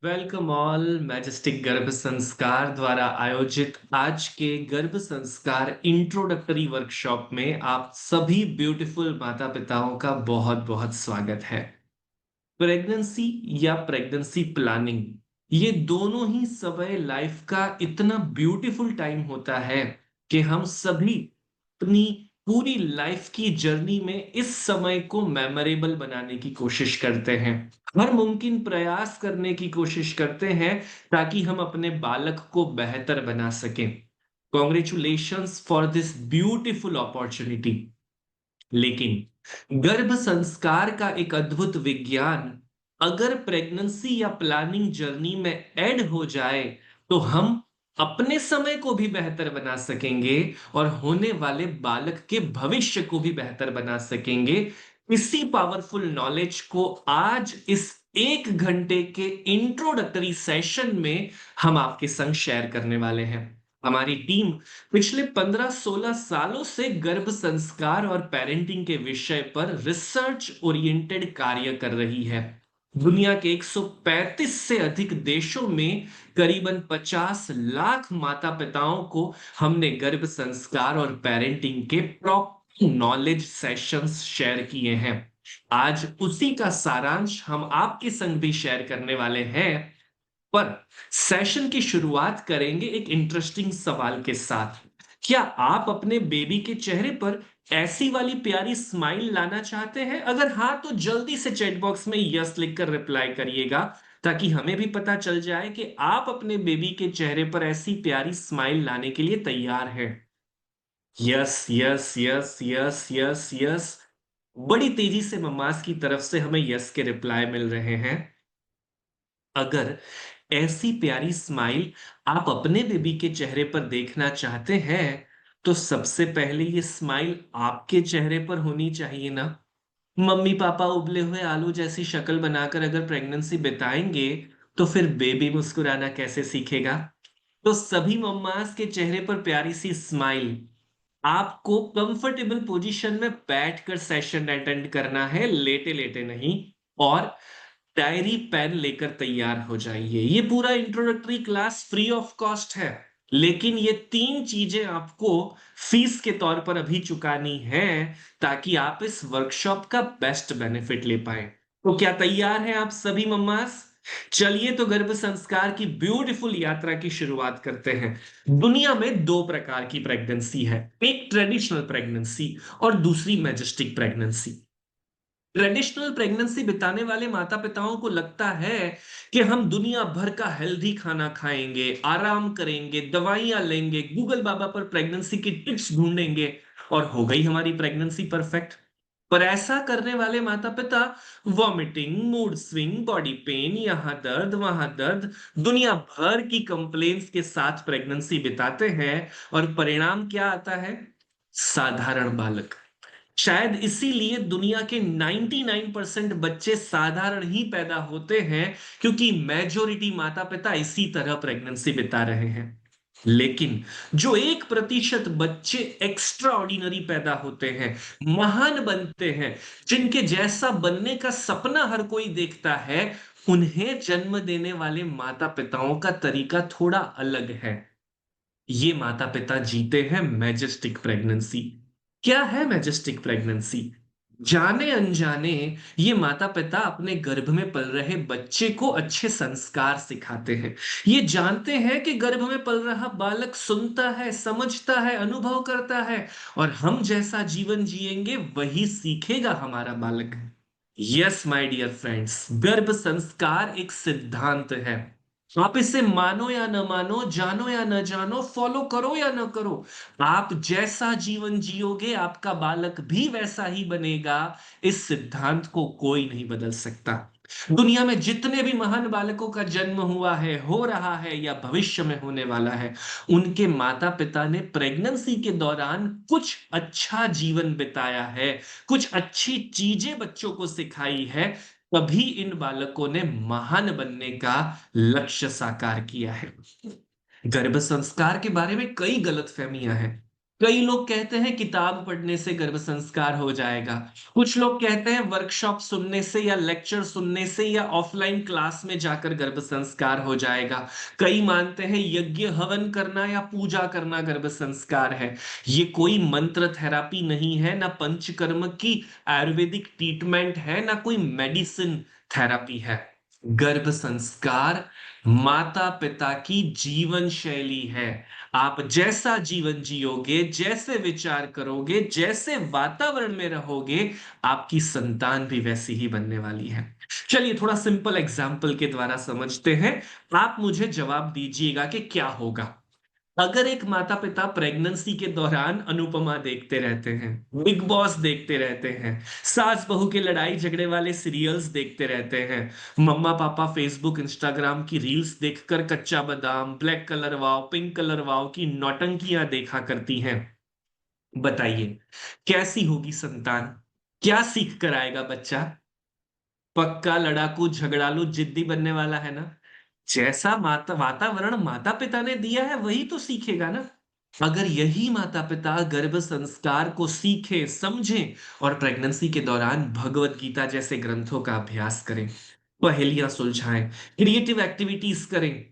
Welcome all majestic गर्भ संस्कार द्वारा आयोजित आज के गर्भ संस्कार इंट्रोडक्टरी वर्कशॉप में आप सभी ब्यूटीफुल माता पिताओं का बहुत बहुत स्वागत है। प्रेगनेंसी या प्रेगनेंसी प्लानिंग ये दोनों ही समय लाइफ का इतना ब्यूटीफुल टाइम होता है कि हम सभी अपनी पूरी लाइफ की जर्नी में इस समय को मेमोरेबल बनाने की कोशिश करते हैं। हर मुमकिन प्रयास करने की कोशिश करते हैं ताकि हम अपने बालक को बेहतर बना सकें। Congratulations for this beautiful opportunity. लेकिन गर्भ संस्कार का एक अद्भुत विज्ञान अगर प्रेगनेंसी या प्लानिंग जर्नी में ऐड हो जाए तो हम अपने समय को भी बेहतर बना सकेंगे और होने वाले बालक के भविष्य को भी बेहतर बना सकेंगे। इसी पावरफुल नॉलेज को आज इस 1 घंटे के इंट्रोडक्टरी सेशन में हम आपके संग शेयर करने वाले हैं। हमारी टीम पिछले 15-16 सालों से गर्भ संस्कार और पेरेंटिंग के विषय पर रिसर्च ओरिएंटेड कार्य कर रही है। दुनिया के 135 से अधिक देशों में करीबन 50 लाख माता पिताओं को हमने गर्भ संस्कार और पेरेंटिंग के प्रॉपर नॉलेज सेशंस शेयर किए हैं। आज उसी का सारांश हम आपके संग भी शेयर करने वाले हैं। पर सेशन की शुरुआत करेंगे एक इंटरेस्टिंग सवाल के साथ। क्या आप अपने बेबी के चेहरे पर ऐसी वाली प्यारी स्माइल लाना चाहते हैं? अगर हाँ, तो जल्दी से चैट बॉक्स में यस लिखकर रिप्लाई करिएगा ताकि हमें भी पता चल जाए कि आप अपने बेबी के चेहरे पर ऐसी प्यारी स्माइल लाने के लिए तैयार हैं। Yes yes yes yes yes yes. बड़ी तेजी से मम्मास की तरफ से हमें यस के रिप्लाई मिल रहे हैं। अगर ऐसी प्यारी स्माइल आप अपने बेबी के चेहरे पर देखना चाहते हैं, तो सबसे पहले ये स्माइल आपके चेहरे पर होनी चाहिए ना। मम्मी पापा उबले हुए आलू जैसी शक्ल बनाकर अगर प्रेगनेंसी बिताएंगे, तो फिर बेबी मुस्कुराना कैसे सीखेगा? तो सभी मम्मास के चेहरे पर प्यारी सी स्माइल आपको कंफर्टेबल पोजीशन में बैठकर सेशन अटेंड करना है, लेटे लेटे नहीं। और डायरी पेन लेकर तैयार हो जाइए। ये पूरा introductory class free of cost है, लेकिन ये 3 चीजें आपको फीस के तौर पर अभी चुकानी है ताकि आप इस वर्कशॉप का बेस्ट बेनिफिट ले पाए। तो क्या तैयार हैं आप सभी मम्मास? चलिए तो गर्भ संस्कार की ब्यूटीफुल यात्रा की शुरुआत करते हैं। दुनिया में 2 प्रकार की प्रेगनेंसी है, एक ट्रेडिशनल प्रेगनेंसी और दूसरी मैजेस्टिक प्रेगनेंसी। ट्रेडिशनल प्रेगनेंसी बिताने वाले माता पिताओं को लगता है कि हम दुनिया भर का हेल्दी खाना खाएंगे, आराम करेंगे, दवाइयां लेंगे, गूगल बाबा पर प्रेगनेंसी की टिप्स ढूंढेंगे और हो गई हमारी प्रेगनेंसी परफेक्ट। पर ऐसा करने वाले माता पिता vomiting, mood swing, body pain, यहां दर्द वहां दर्द, दुनिया भर की कंप्लेन्स के साथ प्रेगनेंसी बिताते हैं और परिणाम क्या आता है? साधारण बालक। शायद इसीलिए दुनिया के 99% बच्चे साधारण ही पैदा होते हैं, क्योंकि मेजोरिटी माता पिता इसी तरह प्रेगनेंसी बिता रहे हैं। लेकिन जो 1% बच्चे एक्स्ट्रा ऑर्डिनरी पैदा होते हैं, महान बनते हैं, जिनके जैसा बनने का सपना हर कोई देखता है, उन्हें जन्म देने वाले माता पिताओं का तरीका थोड़ा अलग है। ये माता पिता जीते हैं मैजेस्टिक प्रेगनेंसी। क्या है मैजेस्टिक प्रेगनेंसी? जाने अनजाने ये माता पिता अपने गर्भ में पल रहे बच्चे को अच्छे संस्कार सिखाते हैं। ये जानते हैं कि गर्भ में पल रहा बालक सुनता है, समझता है, अनुभव करता है और हम जैसा जीवन जिएंगे वही सीखेगा हमारा बालक। यस माय डियर फ्रेंड्स, गर्भ संस्कार एक सिद्धांत है। आप इसे मानो या न मानो, जानो या न जानो, फॉलो करो या न करो, आप जैसा जीवन जियोगे आपका बालक भी वैसा ही बनेगा। इस सिद्धांत को कोई नहीं बदल सकता। दुनिया में जितने भी महान बालकों का जन्म हुआ है, हो रहा है या भविष्य में होने वाला है, उनके माता पिता ने प्रेगनेंसी के दौरान कुछ अच्छा जीवन बिताया है, कुछ अच्छी चीजें बच्चों को सिखाई है, तभी इन बालकों ने महान बनने का लक्ष्य साकार किया है। गर्भ संस्कार के बारे में कई गलतफहमियां हैं। कई लोग कहते हैं किताब पढ़ने से गर्भ संस्कार हो जाएगा। कुछ लोग कहते हैं वर्कशॉप सुनने से या लेक्चर सुनने से या ऑफलाइन क्लास में जाकर गर्भ संस्कार हो जाएगा। कई मानते हैं यज्ञ हवन करना या पूजा करना गर्भ संस्कार है। ये कोई मंत्र थेरापी नहीं है, ना पंचकर्म की आयुर्वेदिक ट्रीटमेंट है, ना कोई मेडिसिन थेरापी है। गर्भ संस्कार माता पिता की जीवन शैली है। आप जैसा जीवन जियोगे, जैसे विचार करोगे, जैसे वातावरण में रहोगे, आपकी संतान भी वैसी ही बनने वाली है। चलिए थोड़ा सिंपल एग्जाम्पल के द्वारा समझते हैं। आप मुझे जवाब दीजिएगा कि क्या होगा अगर एक माता पिता प्रेगनेंसी के दौरान अनुपमा देखते रहते हैं, बिग बॉस देखते रहते हैं, सास बहू के लड़ाई झगड़े वाले सीरियल्स देखते रहते हैं, मम्मा पापा फेसबुक इंस्टाग्राम की रील्स देखकर कच्चा बादाम, black colour wow, pink colour wow की नौटंकियां देखा करती हैं। बताइए कैसी होगी संतान? क्या सीख कर आएगा बच्चा? पक्का लड़ाकू, झगड़ालू, जिद्दी बनने वाला है ना? जैसा माता वातावरण माता पिता ने दिया है वही तो सीखेगा ना। अगर यही माता पिता गर्भ संस्कार को सीखें, समझें और प्रेगनेंसी के दौरान भगवत गीता जैसे ग्रंथों का अभ्यास करें, पहेलियां सुलझाएं, क्रिएटिव एक्टिविटीज करें,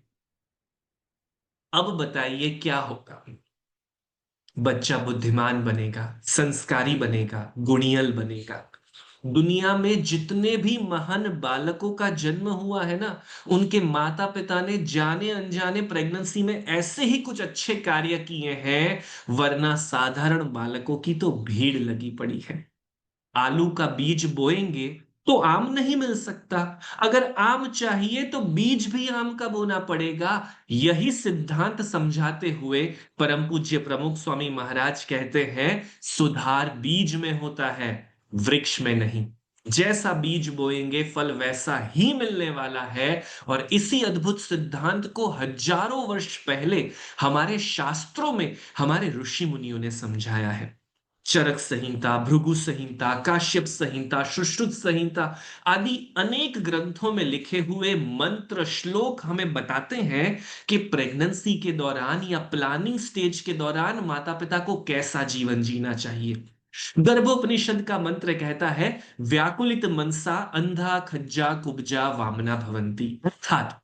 अब बताइए क्या होगा? बच्चा बुद्धिमान बनेगा, संस्कारी बनेगा, गुणियल बनेगा। दुनिया में जितने भी महान बालकों का जन्म हुआ है ना, उनके माता पिता ने जाने अनजाने प्रेगनेंसी में ऐसे ही कुछ अच्छे कार्य किए हैं, वरना साधारण बालकों की तो भीड़ लगी पड़ी है। आलू का बीज बोएंगे तो आम नहीं मिल सकता। अगर आम चाहिए तो बीज भी आम का बोना पड़ेगा। यही सिद्धांत समझाते हुए परम पूज्य प्रमुख स्वामी महाराज कहते हैं, सुधार बीज में होता है, वृक्ष में नहीं। जैसा बीज बोएंगे फल वैसा ही मिलने वाला है। और इसी अद्भुत सिद्धांत को हजारों वर्ष पहले हमारे शास्त्रों में हमारे ऋषि मुनियों ने समझाया है। चरक संहिता, भृगु संहिता, काश्यप संहिता, सुश्रुत संहिता आदि अनेक ग्रंथों में लिखे हुए मंत्र श्लोक हमें बताते हैं कि प्रेगनेंसी के दौरान या प्लानिंग स्टेज के दौरान माता पिता को कैसा जीवन जीना चाहिए। गर्भोपनिषद का मंत्र कहता है, व्याकुलित मनसा अंधा खज्जा कुब्जा वामना भवंती। अर्थात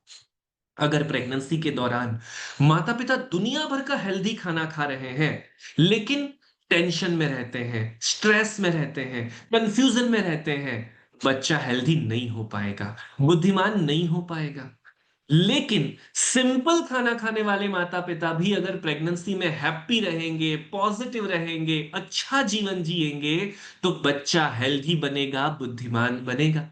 अगर प्रेगनेंसी के दौरान माता पिता दुनिया भर का हेल्दी खाना खा रहे हैं, लेकिन टेंशन में रहते हैं, स्ट्रेस में रहते हैं, कंफ्यूजन में रहते हैं, बच्चा हेल्दी नहीं हो पाएगा, बुद्धिमान नहीं हो पाएगा। लेकिन सिंपल खाना खाने वाले माता पिता भी अगर प्रेगनेंसी में हैप्पी रहेंगे, पॉजिटिव रहेंगे, अच्छा जीवन जिएंगे, तो बच्चा हेल्दी बनेगा, बुद्धिमान बनेगा।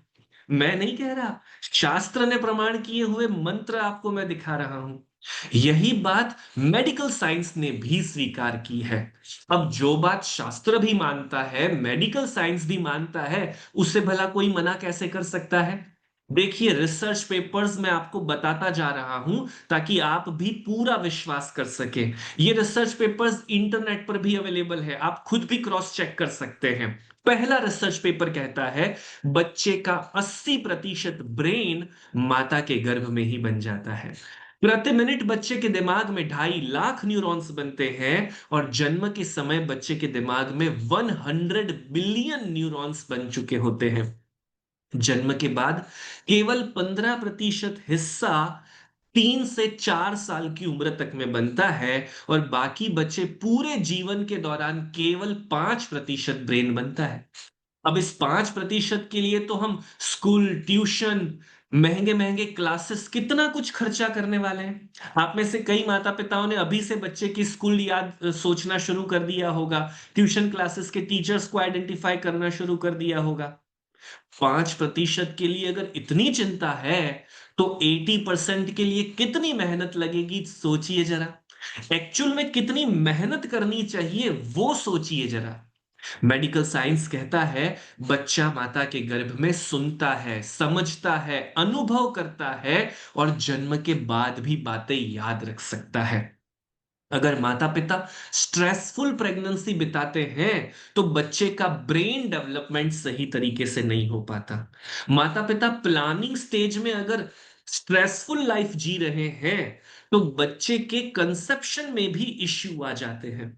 मैं नहीं कह रहा, शास्त्र ने प्रमाण किए हुए मंत्र आपको मैं दिखा रहा हूं। यही बात मेडिकल साइंस ने भी स्वीकार की है। अब जो बात शास्त्र भी मानता है, मेडिकल साइंस भी मानता है, उसे भला कोई मना कैसे कर सकता है? देखिए रिसर्च पेपर्स मैं आपको बताता जा रहा हूं ताकि आप भी पूरा विश्वास कर सके। ये रिसर्च पेपर्स इंटरनेट पर भी अवेलेबल है, आप खुद भी क्रॉस चेक कर सकते हैं। पहला रिसर्च पेपर कहता है बच्चे का 80% ब्रेन माता के गर्भ में ही बन जाता है। प्रति मिनट बच्चे के दिमाग में 2.5 लाख न्यूरॉन्स बनते हैं और जन्म के समय बच्चे के दिमाग में 100 बिलियन न्यूरॉन्स बन चुके होते हैं। जन्म के बाद केवल 15% हिस्सा 3 से 4 साल की उम्र तक में बनता है और बाकी बच्चे पूरे जीवन के दौरान केवल 5% ब्रेन बनता है। अब इस 5% के लिए तो हम स्कूल, ट्यूशन, महंगे महंगे क्लासेस, कितना कुछ खर्चा करने वाले हैं। आप में से कई माता पिताओं ने अभी से बच्चे की स्कूल याद सोचना शुरू कर दिया होगा, ट्यूशन क्लासेस के टीचर्स को आइडेंटिफाई करना शुरू कर दिया होगा। 5% के लिए अगर इतनी चिंता है, तो 80% के लिए कितनी मेहनत लगेगी सोचिए जरा। एक्चुअल में कितनी मेहनत करनी चाहिए वो सोचिए जरा। मेडिकल साइंस कहता है बच्चा माता के गर्भ में सुनता है, समझता है, अनुभव करता है और जन्म के बाद भी बातें याद रख सकता है। अगर माता पिता स्ट्रेसफुल प्रेगनेंसी बिताते हैं तो बच्चे का ब्रेन डेवलपमेंट सही तरीके से नहीं हो पाता। माता पिता प्लानिंग स्टेज में अगर स्ट्रेसफुल लाइफ जी रहे हैं तो बच्चे के कंसेप्शन में भी इश्यू आ जाते हैं।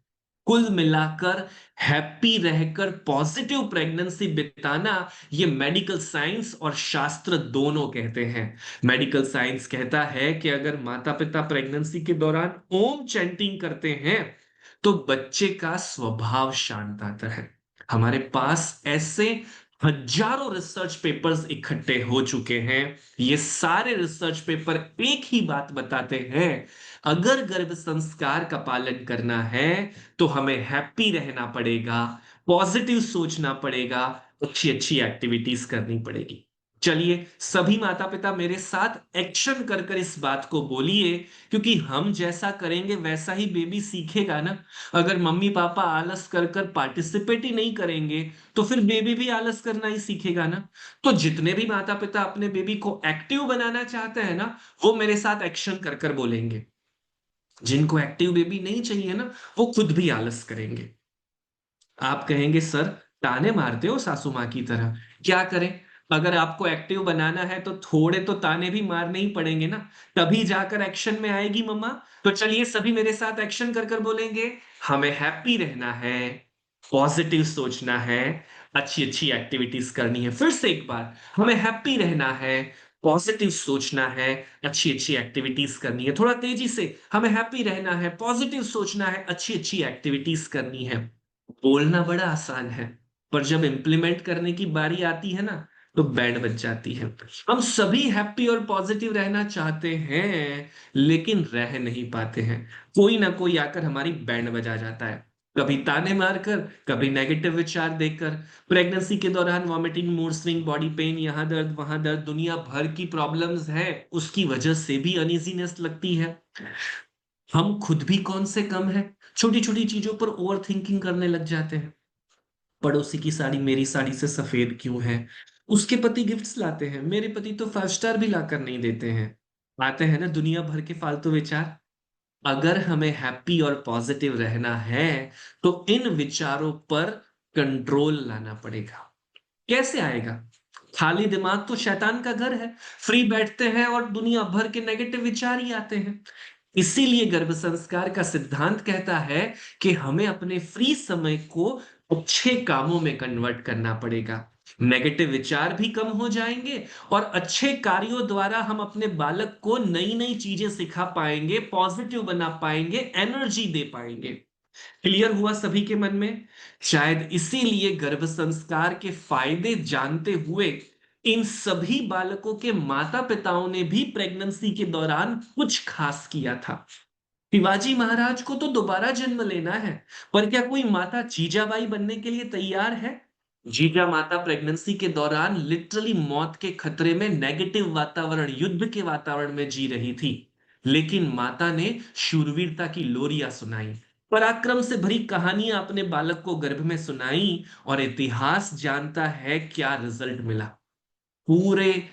कुल मिलाकर हैप्पी रहकर पॉजिटिव प्रेगनेंसी बिताना, ये मेडिकल साइंस और शास्त्र दोनों कहते हैं। मेडिकल साइंस कहता है कि अगर माता पिता प्रेगनेंसी के दौरान ओम चैंटिंग करते हैं तो बच्चे का स्वभाव शांत आता है। हमारे पास ऐसे हजारों रिसर्च पेपर्स इकट्ठे हो चुके हैं। ये सारे रिसर्च पेपर एक ही बात बताते हैं, अगर गर्भ संस्कार का पालन करना है तो हमें हैप्पी रहना पड़ेगा, पॉजिटिव सोचना पड़ेगा, अच्छी अच्छी एक्टिविटीज करनी पड़ेगी। चलिए सभी माता पिता मेरे साथ एक्शन कर कर इस बात को बोलिए, क्योंकि हम जैसा करेंगे वैसा ही बेबी सीखेगा ना। अगर मम्मी पापा आलस कर कर पार्टिसिपेट ही नहीं करेंगे तो फिर बेबी भी आलस करना ही सीखेगा ना। तो जितने भी माता पिता अपने बेबी को एक्टिव बनाना चाहते हैं ना, वो मेरे साथ एक्शन कर कर बोलेंगे। जिनको एक्टिव बेबी नहीं चाहिए ना, वो खुद भी आलस करेंगे। आप कहेंगे सर ताने मारते हो सासू माँ की तरह, क्या करें? अगर आपको एक्टिव बनाना है तो थोड़े तो ताने भी मारने ही पड़ेंगे ना, तभी जाकर एक्शन में आएगी मम्मा। तो चलिए सभी मेरे साथ एक्शन कर कर बोलेंगे, हमें हैप्पी रहना है, पॉजिटिव सोचना है, अच्छी अच्छी एक्टिविटीज करनी है। फिर से एक बार, हमें हैप्पी रहना है, पॉजिटिव सोचना है, अच्छी अच्छी एक्टिविटीज करनी है। थोड़ा तेजी से, हमें हैप्पी रहना है, पॉजिटिव सोचना है, अच्छी अच्छी एक्टिविटीज करनी है। बोलना बड़ा आसान है, पर जब इंप्लीमेंट करने की बारी आती है ना, तो बैंड बज जाती है। हम सभी हैप्पी और पॉजिटिव रहना चाहते हैं, लेकिन रह नहीं पाते हैं। कोई ना कोई आकर हमारी बैंड बजा जाता है, कभी ताने मारकर, कभी नेगेटिव विचार देकर। प्रेगनेंसी के दौरान vomiting, mood swing, body pain, यहाँ दर्द वहां दर्द, दुनिया भर की प्रॉब्लम्स है, उसकी वजह से भी अनइजीनेस लगती है। हम खुद भी कौन से कम है, छोटी छोटी चीजों पर ओवर थिंकिंग करने लग जाते हैं। पड़ोसी की साड़ी मेरी साड़ी से सफेद क्यों है, उसके पति गिफ्ट्स लाते हैं, मेरे पति तो 5 स्टार भी लाकर नहीं देते हैं। आते हैं ना दुनिया भर के फालतू विचार। अगर हमें हैप्पी और पॉजिटिव रहना है तो इन विचारों पर कंट्रोल लाना पड़ेगा। कैसे आएगा? खाली दिमाग तो शैतान का घर है, फ्री बैठते हैं और दुनिया भर के नेगेटिव विचार ही आते हैं। इसीलिए गर्भ संस्कार का सिद्धांत कहता है कि हमें अपने फ्री समय को अच्छे कामों में कन्वर्ट करना पड़ेगा। नेगेटिव विचार भी कम हो जाएंगे और अच्छे कार्यों द्वारा हम अपने बालक को नई नई चीजें सिखा पाएंगे, पॉजिटिव बना पाएंगे, एनर्जी दे पाएंगे। क्लियर हुआ सभी के मन में? शायद इसीलिए गर्भ संस्कार के फायदे जानते हुए इन सभी बालकों के माता पिताओं ने भी प्रेगनेंसी के दौरान कुछ खास किया था। शिवाजी महाराज को तो दोबारा जन्म लेना है, पर क्या कोई माता जीजाबाई बनने के लिए तैयार है? जीजा माता प्रेगनेंसी के दौरान लिटरली मौत के खतरे में, नेगेटिव वातावरण, युद्ध के वातावरण में जी रही थी, लेकिन माता ने शूरवीरता की लोरियां सुनाई, पराक्रम से भरी कहानियां अपने बालक को गर्भ में सुनाई, और इतिहास जानता है क्या रिजल्ट मिला। पूरे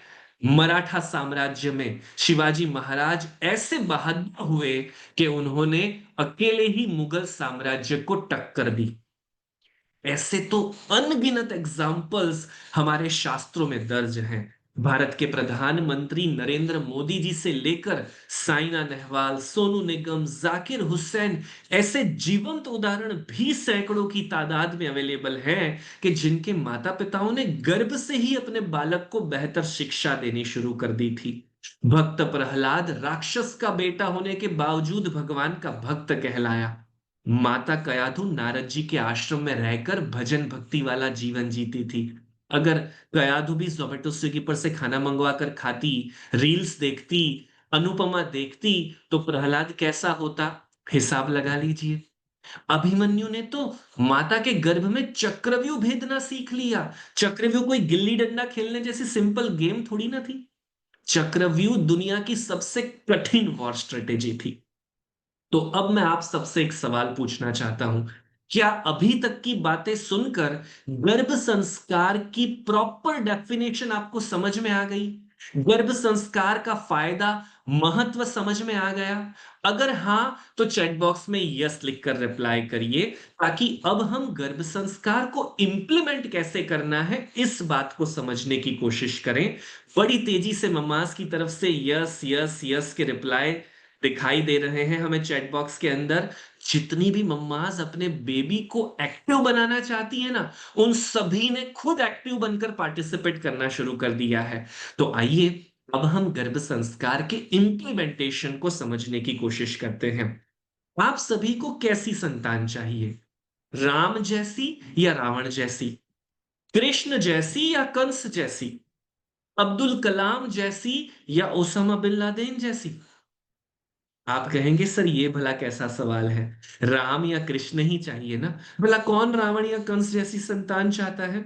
मराठा साम्राज्य में शिवाजी महाराज ऐसे बहादुर हुए कि उन्होंने अकेले ही मुगल साम्राज्य को टक्कर दी। ऐसे तो अनगिनत एग्जाम्पल्स हमारे शास्त्रों में दर्ज हैं। भारत के प्रधानमंत्री नरेंद्र मोदी जी से लेकर साइना नेहवाल, सोनू निगम, जाकिर हुसैन, ऐसे जीवंत उदाहरण भी सैकड़ों की तादाद में अवेलेबल हैं कि जिनके माता पिताओं ने गर्भ से ही अपने बालक को बेहतर शिक्षा देनी शुरू कर दी थी। भक्त प्रहलाद राक्षस का बेटा होने के बावजूद भगवान का भक्त कहलाया। माता कयाधु नारद जी के आश्रम में रहकर भजन भक्ति वाला जीवन जीती थी। अगर कयाधु भी जोमेटो स्विगी पर से खाना मंगवा कर खाती, रील्स देखती, अनुपमा देखती, तो प्रहलाद कैसा होता, हिसाब लगा लीजिए। अभिमन्यु ने तो माता के गर्भ में चक्रव्यूह भेदना सीख लिया। चक्रव्यूह कोई गिल्ली डंडा खेलने जैसी सिंपल गेम थोड़ी ना थी। चक्रव्यूह दुनिया की सबसे कठिन वॉर स्ट्रेटेजी थी। तो अब मैं आप सबसे एक सवाल पूछना चाहता हूं, क्या अभी तक की बातें सुनकर गर्भ संस्कार की प्रॉपर डेफिनेशन आपको समझ में आ गई? गर्भ संस्कार का फायदा, महत्व समझ में आ गया? अगर हां तो चैट बॉक्स में यस लिखकर रिप्लाई करिए, ताकि अब हम गर्भ संस्कार को इंप्लीमेंट कैसे करना है इस बात को समझने की कोशिश करें। बड़ी तेजी से मम्मास की तरफ से यस यस यस के रिप्लाई दिखाई दे रहे हैं हमें चैट बॉक्स के अंदर। जितनी भी मम्माज अपने बेबी को एक्टिव बनाना चाहती है ना, उन सभी ने खुद एक्टिव बनकर पार्टिसिपेट करना शुरू कर दिया है। तो आइए अब हम गर्भ संस्कार के इम्प्लीमेंटेशन को समझने की कोशिश करते हैं। आप सभी को कैसी संतान चाहिए? राम जैसी या रावण जैसी? कृष्ण जैसी या कंस जैसी? अब्दुल कलाम जैसी या ओसामा बिन लादेन जैसी? आप कहेंगे सर ये भला कैसा सवाल है, राम या कृष्ण ही चाहिए ना। भला कौन रावण या कंस जैसी संतान चाहता है?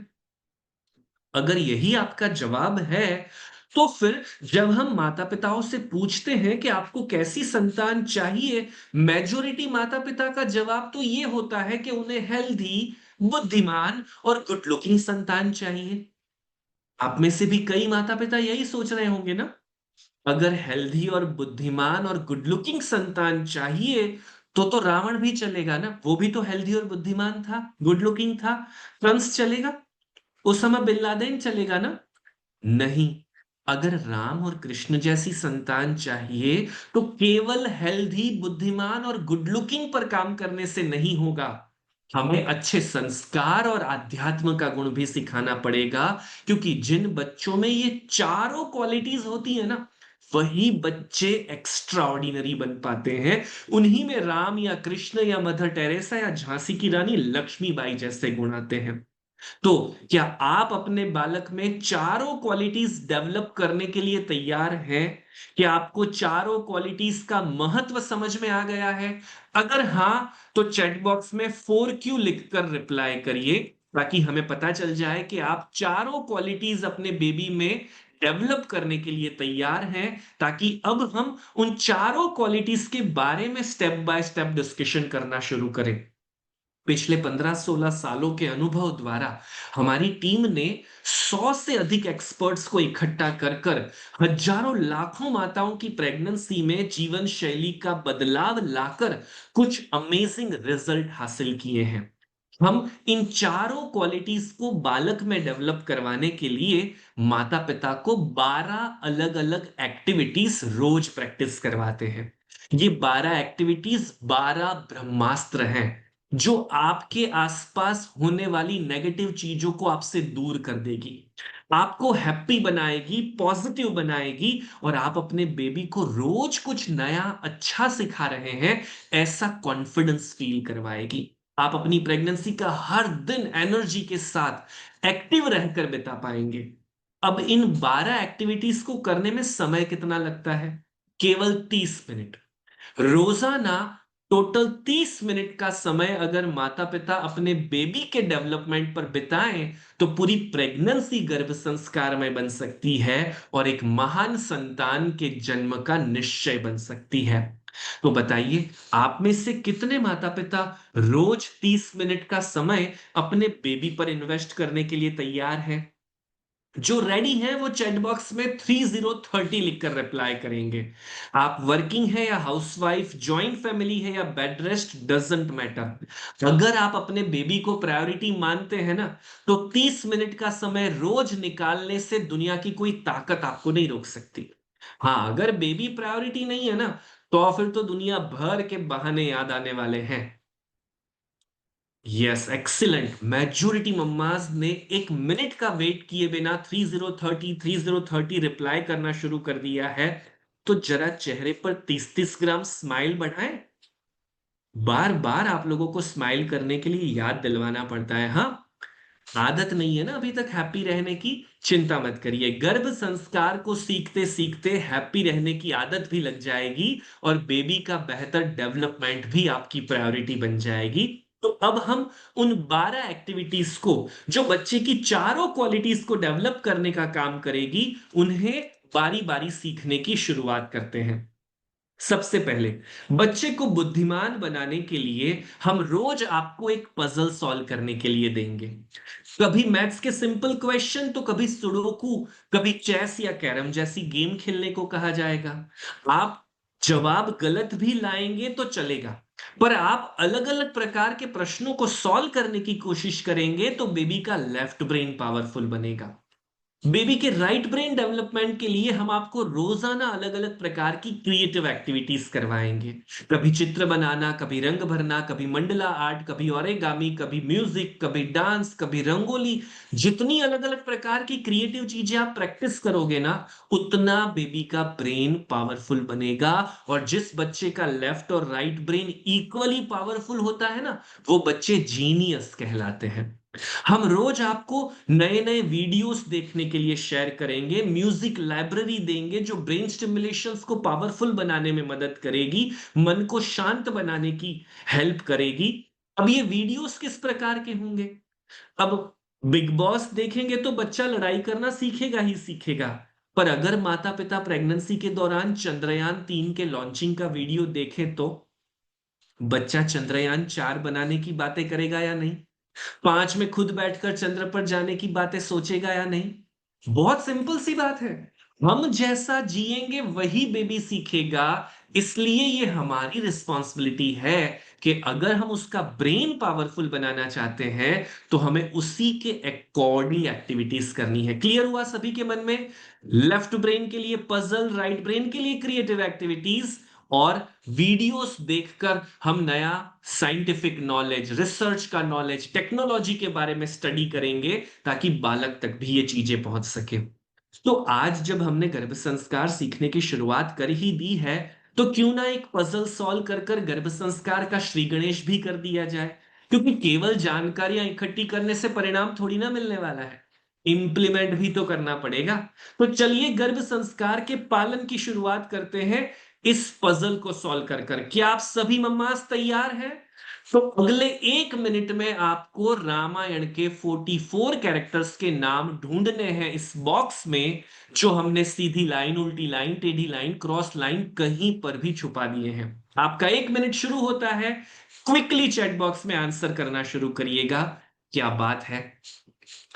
अगर यही आपका जवाब है, तो फिर जब हम माता पिताओं से पूछते हैं कि आपको कैसी संतान चाहिए, मेजोरिटी माता पिता का जवाब तो ये होता है कि उन्हें हेल्दी, बुद्धिमान और गुड लुकिंग संतान चाहिए। आप में से भी कई माता पिता यही सोच रहे होंगे ना। अगर हेल्दी और बुद्धिमान और गुड लुकिंग संतान चाहिए, तो रावण भी चलेगा ना, वो भी तो हेल्दी और बुद्धिमान था, गुड लुकिंग था। कंस चलेगा? ओसामा बिन लादेन चलेगा ना? नहीं। अगर राम और कृष्ण जैसी संतान चाहिए, तो केवल हेल्दी, बुद्धिमान और गुड लुकिंग पर काम करने से नहीं होगा। हमें अच्छे संस्कार और आध्यात्म का गुण भी सिखाना पड़ेगा, क्योंकि जिन बच्चों में ये चारों क्वालिटीज होती है ना, वही बच्चे एक्स्ट्रा ऑर्डिनरी बन पाते हैं। उन्हीं में राम या कृष्ण या मदर टेरेसा या झांसी की रानी लक्ष्मीबाई जैसे गुण आते हैं। तो क्या आप अपने बालक में चारों क्वालिटीज डेवलप करने के लिए तैयार हैं? क्या आपको चारों क्वालिटीज का महत्व समझ में आ गया है? अगर हां, तो चैट बॉक्स में 4Q लिखकर रिप्लाई करिए, ताकि हमें पता चल जाए कि आप चारों क्वालिटीज अपने बेबी में डेवलप करने के लिए तैयार हैं, ताकि अब हम उन चारों क्वालिटीज के बारे में स्टेप बाय स्टेप डिस्कशन करना शुरू करें। पिछले 15-16 सालों के अनुभव द्वारा हमारी टीम ने 100 से अधिक एक्सपर्ट्स को इकट्ठा कर कर हजारों लाखों माताओं की प्रेगनेंसी में जीवन शैली का बदलाव लाकर कुछ अमेजिंग रिजल्ट हासिल किए हैं। हम इन चारों क्वालिटीज को बालक में डेवलप करवाने के लिए माता पिता को 12 अलग अलग एक्टिविटीज रोज प्रैक्टिस करवाते हैं। ये 12 एक्टिविटीज 12 ब्रह्मास्त्र हैं, जो आपके आसपास होने वाली नेगेटिव चीजों को आपसे दूर कर देगी, आपको हैप्पी बनाएगी, पॉजिटिव बनाएगी, और आप अपने बेबी को रोज कुछ नया अच्छा सिखा रहे हैं ऐसा कॉन्फिडेंस फील करवाएगी। आप अपनी प्रेगनेंसी का हर दिन एनर्जी के साथ एक्टिव रहकर बिता पाएंगे। अब इन 12 एक्टिविटीज को करने में समय कितना लगता है? केवल 30 मिनट रोजाना। टोटल 30 मिनट का समय अगर माता पिता अपने बेबी के डेवलपमेंट पर बिताएं, तो पूरी प्रेगनेंसी गर्भ संस्कार में बन सकती है और एक महान संतान के जन्म का निश्चय बन सकती है। तो बताइए, आप में से कितने माता पिता रोज 30 मिनट का समय अपने बेबी पर इन्वेस्ट करने के लिए तैयार हैं? जो रेडी है वो चैट बॉक्स में 3030 लिखकर रिप्लाई करेंगे। आप वर्किंग है या हाउसवाइफ, जॉइंट फैमिली है या बेड रेस्ट, डजंट मैटर। अगर आप अपने बेबी को प्रायोरिटी मानते हैं ना, तो 30 मिनट का समय रोज निकालने से दुनिया की कोई ताकत आपको नहीं रोक सकती। हाँ, अगर बेबी प्रायोरिटी नहीं है ना, तो फिर तो दुनिया भर के बहाने याद आने वाले हैं। Yes, excellent. मेजोरिटी मम्माज ने एक मिनट का वेट किए बिना 3030 रिप्लाई करना शुरू कर दिया है। तो जरा चेहरे पर 30-30 ग्राम स्माइल बढ़ाएं। बार बार आप लोगों को स्माइल करने के लिए याद दिलवाना पड़ता है। हाँ, आदत नहीं है ना अभी तक हैप्पी रहने की? चिंता मत करिए, गर्भ संस्कार को सीखते सीखते हैप्पी रहने की आदत भी लग जाएगी, और बेबी का बेहतर डेवलपमेंट भी आपकी प्रायोरिटी बन जाएगी। तो अब हम उन 12 एक्टिविटीज को, जो बच्चे की चारों क्वालिटीज को डेवलप करने का काम करेगी, उन्हें बारी बारी सीखने की शुरुआत करते हैं। सबसे पहले, बच्चे को बुद्धिमान बनाने के लिए हम रोज आपको एक पजल सॉल्व करने के लिए देंगे। कभी मैथ्स के सिंपल क्वेश्चन, तो कभी सुडोकू, कभी चेस या कैरम जैसी गेम खेलने को कहा जाएगा। आप जवाब गलत भी लाएंगे तो चलेगा, पर आप अलग अलग प्रकार के प्रश्नों को सॉल्व करने की कोशिश करेंगे तो बेबी का लेफ्ट ब्रेन पावरफुल बनेगा। बेबी के राइट ब्रेन डेवलपमेंट के लिए हम आपको रोजाना अलग अलग प्रकार की क्रिएटिव एक्टिविटीज करवाएंगे। कभी चित्र बनाना, कभी रंग भरना, कभी मंडला आर्ट, कभी ओरिगामी, कभी म्यूजिक, कभी डांस, कभी रंगोली। जितनी अलग अलग प्रकार की क्रिएटिव चीजें आप प्रैक्टिस करोगे ना, उतना बेबी का ब्रेन पावरफुल बनेगा। और जिस बच्चे का लेफ्ट और राइट ब्रेन इक्वली पावरफुल होता है ना, वो बच्चे जीनियस कहलाते हैं। हम रोज आपको नए नए वीडियोस देखने के लिए शेयर करेंगे, म्यूजिक लाइब्रेरी देंगे जो ब्रेन स्टिमुलेशंस को पावरफुल बनाने में मदद करेगी, मन को शांत बनाने की हेल्प करेगी। अब ये वीडियोस किस प्रकार के होंगे? अब बिग बॉस देखेंगे तो बच्चा लड़ाई करना सीखेगा ही सीखेगा। पर अगर माता पिता प्रेगनेंसी के दौरान चंद्रयान 3 के लॉन्चिंग का वीडियो देखें तो बच्चा चंद्रयान 4 बनाने की बातें करेगा या नहीं? 5 में खुद बैठकर चंद्र पर जाने की बातें सोचेगा या नहीं? बहुत सिंपल सी बात है। हम जैसा जिएंगे वही बेबी सीखेगा। इसलिए ये हमारी रिस्पॉन्सिबिलिटी है कि अगर हम उसका ब्रेन पावरफुल बनाना चाहते हैं तो हमें उसी के अकॉर्डिंग एक्टिविटीज करनी है। क्लियर हुआ सभी के मन में? लेफ्ट ब्रेन के लिए पजल, राइट ब्रेन के लिए क्रिएटिव एक्टिविटीज, और वीडियोस देखकर हम नया साइंटिफिक नॉलेज, रिसर्च का नॉलेज, टेक्नोलॉजी के बारे में स्टडी करेंगे ताकि बालक तक भी ये चीजें पहुंच सके। तो आज जब हमने गर्भ संस्कार सीखने की शुरुआत कर ही दी है, तो क्यों ना एक पजल सॉल्व कर कर गर्भ संस्कार का श्री गणेश भी कर दिया जाए। क्योंकि केवल जानकारियां इकट्ठी करने से परिणाम थोड़ी ना मिलने वाला है, इंप्लीमेंट भी तो करना पड़ेगा। तो चलिए गर्भ संस्कार के पालन की शुरुआत करते हैं इस पजल को सॉल्व कर कर। क्या आप सभी मम्मास तैयार हैं? तो अगले 1 मिनट में आपको रामायण के 44 कैरेक्टर्स के नाम ढूंढने हैं इस बॉक्स में, जो हमने सीधी लाइन, उल्टी लाइन, टेढ़ी लाइन, क्रॉस लाइन कहीं पर भी छुपा दिए हैं। आपका 1 मिनट शुरू होता है। क्विकली चैट बॉक्स में आंसर करना शुरू करिएगा। क्या बात है,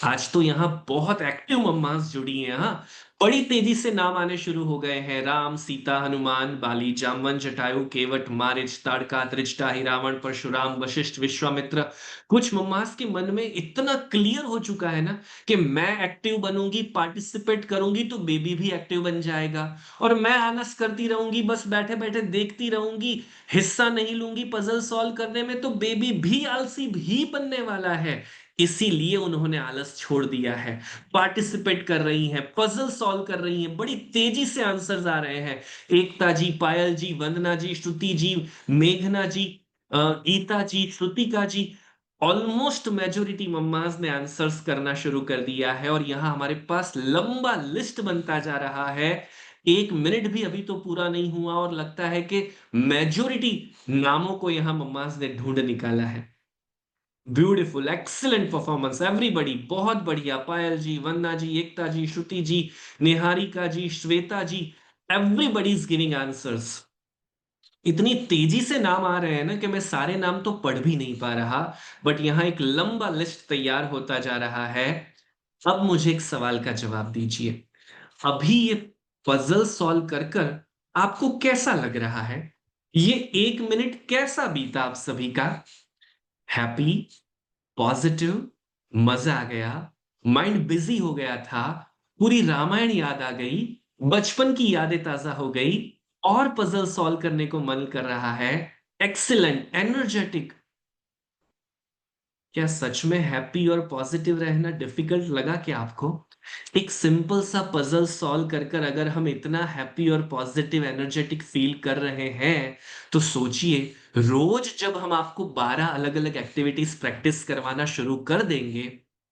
आज तो यहाँ बहुत एक्टिव मम्मास जुड़ी हैं। हाँ, बड़ी तेजी से नाम आने शुरू हो गए हैं। राम, सीता, हनुमान, बाली, जामवंत, जटायु, केवट, मारिच, ताड़का, त्रिजटा, ही रावण, परशुराम, वशिष्ठ, विश्वामित्र। कुछ मम्मास के मन में इतना क्लियर हो चुका है ना कि मैं एक्टिव बनूंगी, पार्टिसिपेट करूंगी तो बेबी भी एक्टिव बन जाएगा। और मैं आलस करती रहूंगी, बस बैठे बैठे देखती रहूंगी, हिस्सा नहीं लूंगी पजल सॉल्व करने में, तो बेबी भी आलसी भी बनने वाला है। इसीलिए उन्होंने आलस छोड़ दिया है, पार्टिसिपेट कर रही हैं, पजल सॉल्व कर रही हैं, बड़ी तेजी से आंसर्स आ रहे हैं। एकता जी, पायल जी, वंदना जी, श्रुति जी, मेघना जी, गीता जी, श्रुतिका जी, ऑलमोस्ट मेजोरिटी मम्माज ने आंसर्स करना शुरू कर दिया है। और यहां हमारे पास लंबा लिस्ट बनता जा रहा है। 1 मिनट भी अभी तो पूरा नहीं हुआ और लगता है कि मेजोरिटी नामों को यहां मम्माज ने ढूंढ निकाला है। ब्यूटीफुल, एक्सीलेंट परफॉर्मेंस एवरीबॉडी, बहुत बढ़िया। पायल जी, वंदना जी, एकता जी, श्रुति जी, निहारिका जी, श्वेता जी, एवरीबॉडी इज गिविंग आंसर्स। इतनी तेजी से नाम आ रहे हैं ना कि मैं सारे नाम तो पढ़ भी नहीं पा रहा। बट यहाँ एक लंबा लिस्ट तैयार होता जा रहा है। अब मुझे एक सवाल का जवाब दीजिए। अभी ये पजल सॉल्व कर कर आपको कैसा लग रहा है? ये 1 मिनट कैसा बीता आप सभी का? हैप्पी, पॉजिटिव, मजा आ गया, माइंड बिजी हो गया था, पूरी रामायण याद आ गई, बचपन की यादें ताजा हो गई, और पजल सॉल्व करने को मन कर रहा है? Excellent, energetic. क्या सच में हैप्पी और पॉजिटिव रहना डिफिकल्ट लगा क्या आपको? एक सिंपल सा पजल सॉल्व कर कर अगर हम इतना हैप्पी और पॉजिटिव, एनर्जेटिक फील कर रहे हैं, तो सोचिए रोज जब हम आपको 12 अलग अलग एक्टिविटीज प्रैक्टिस करवाना शुरू कर देंगे,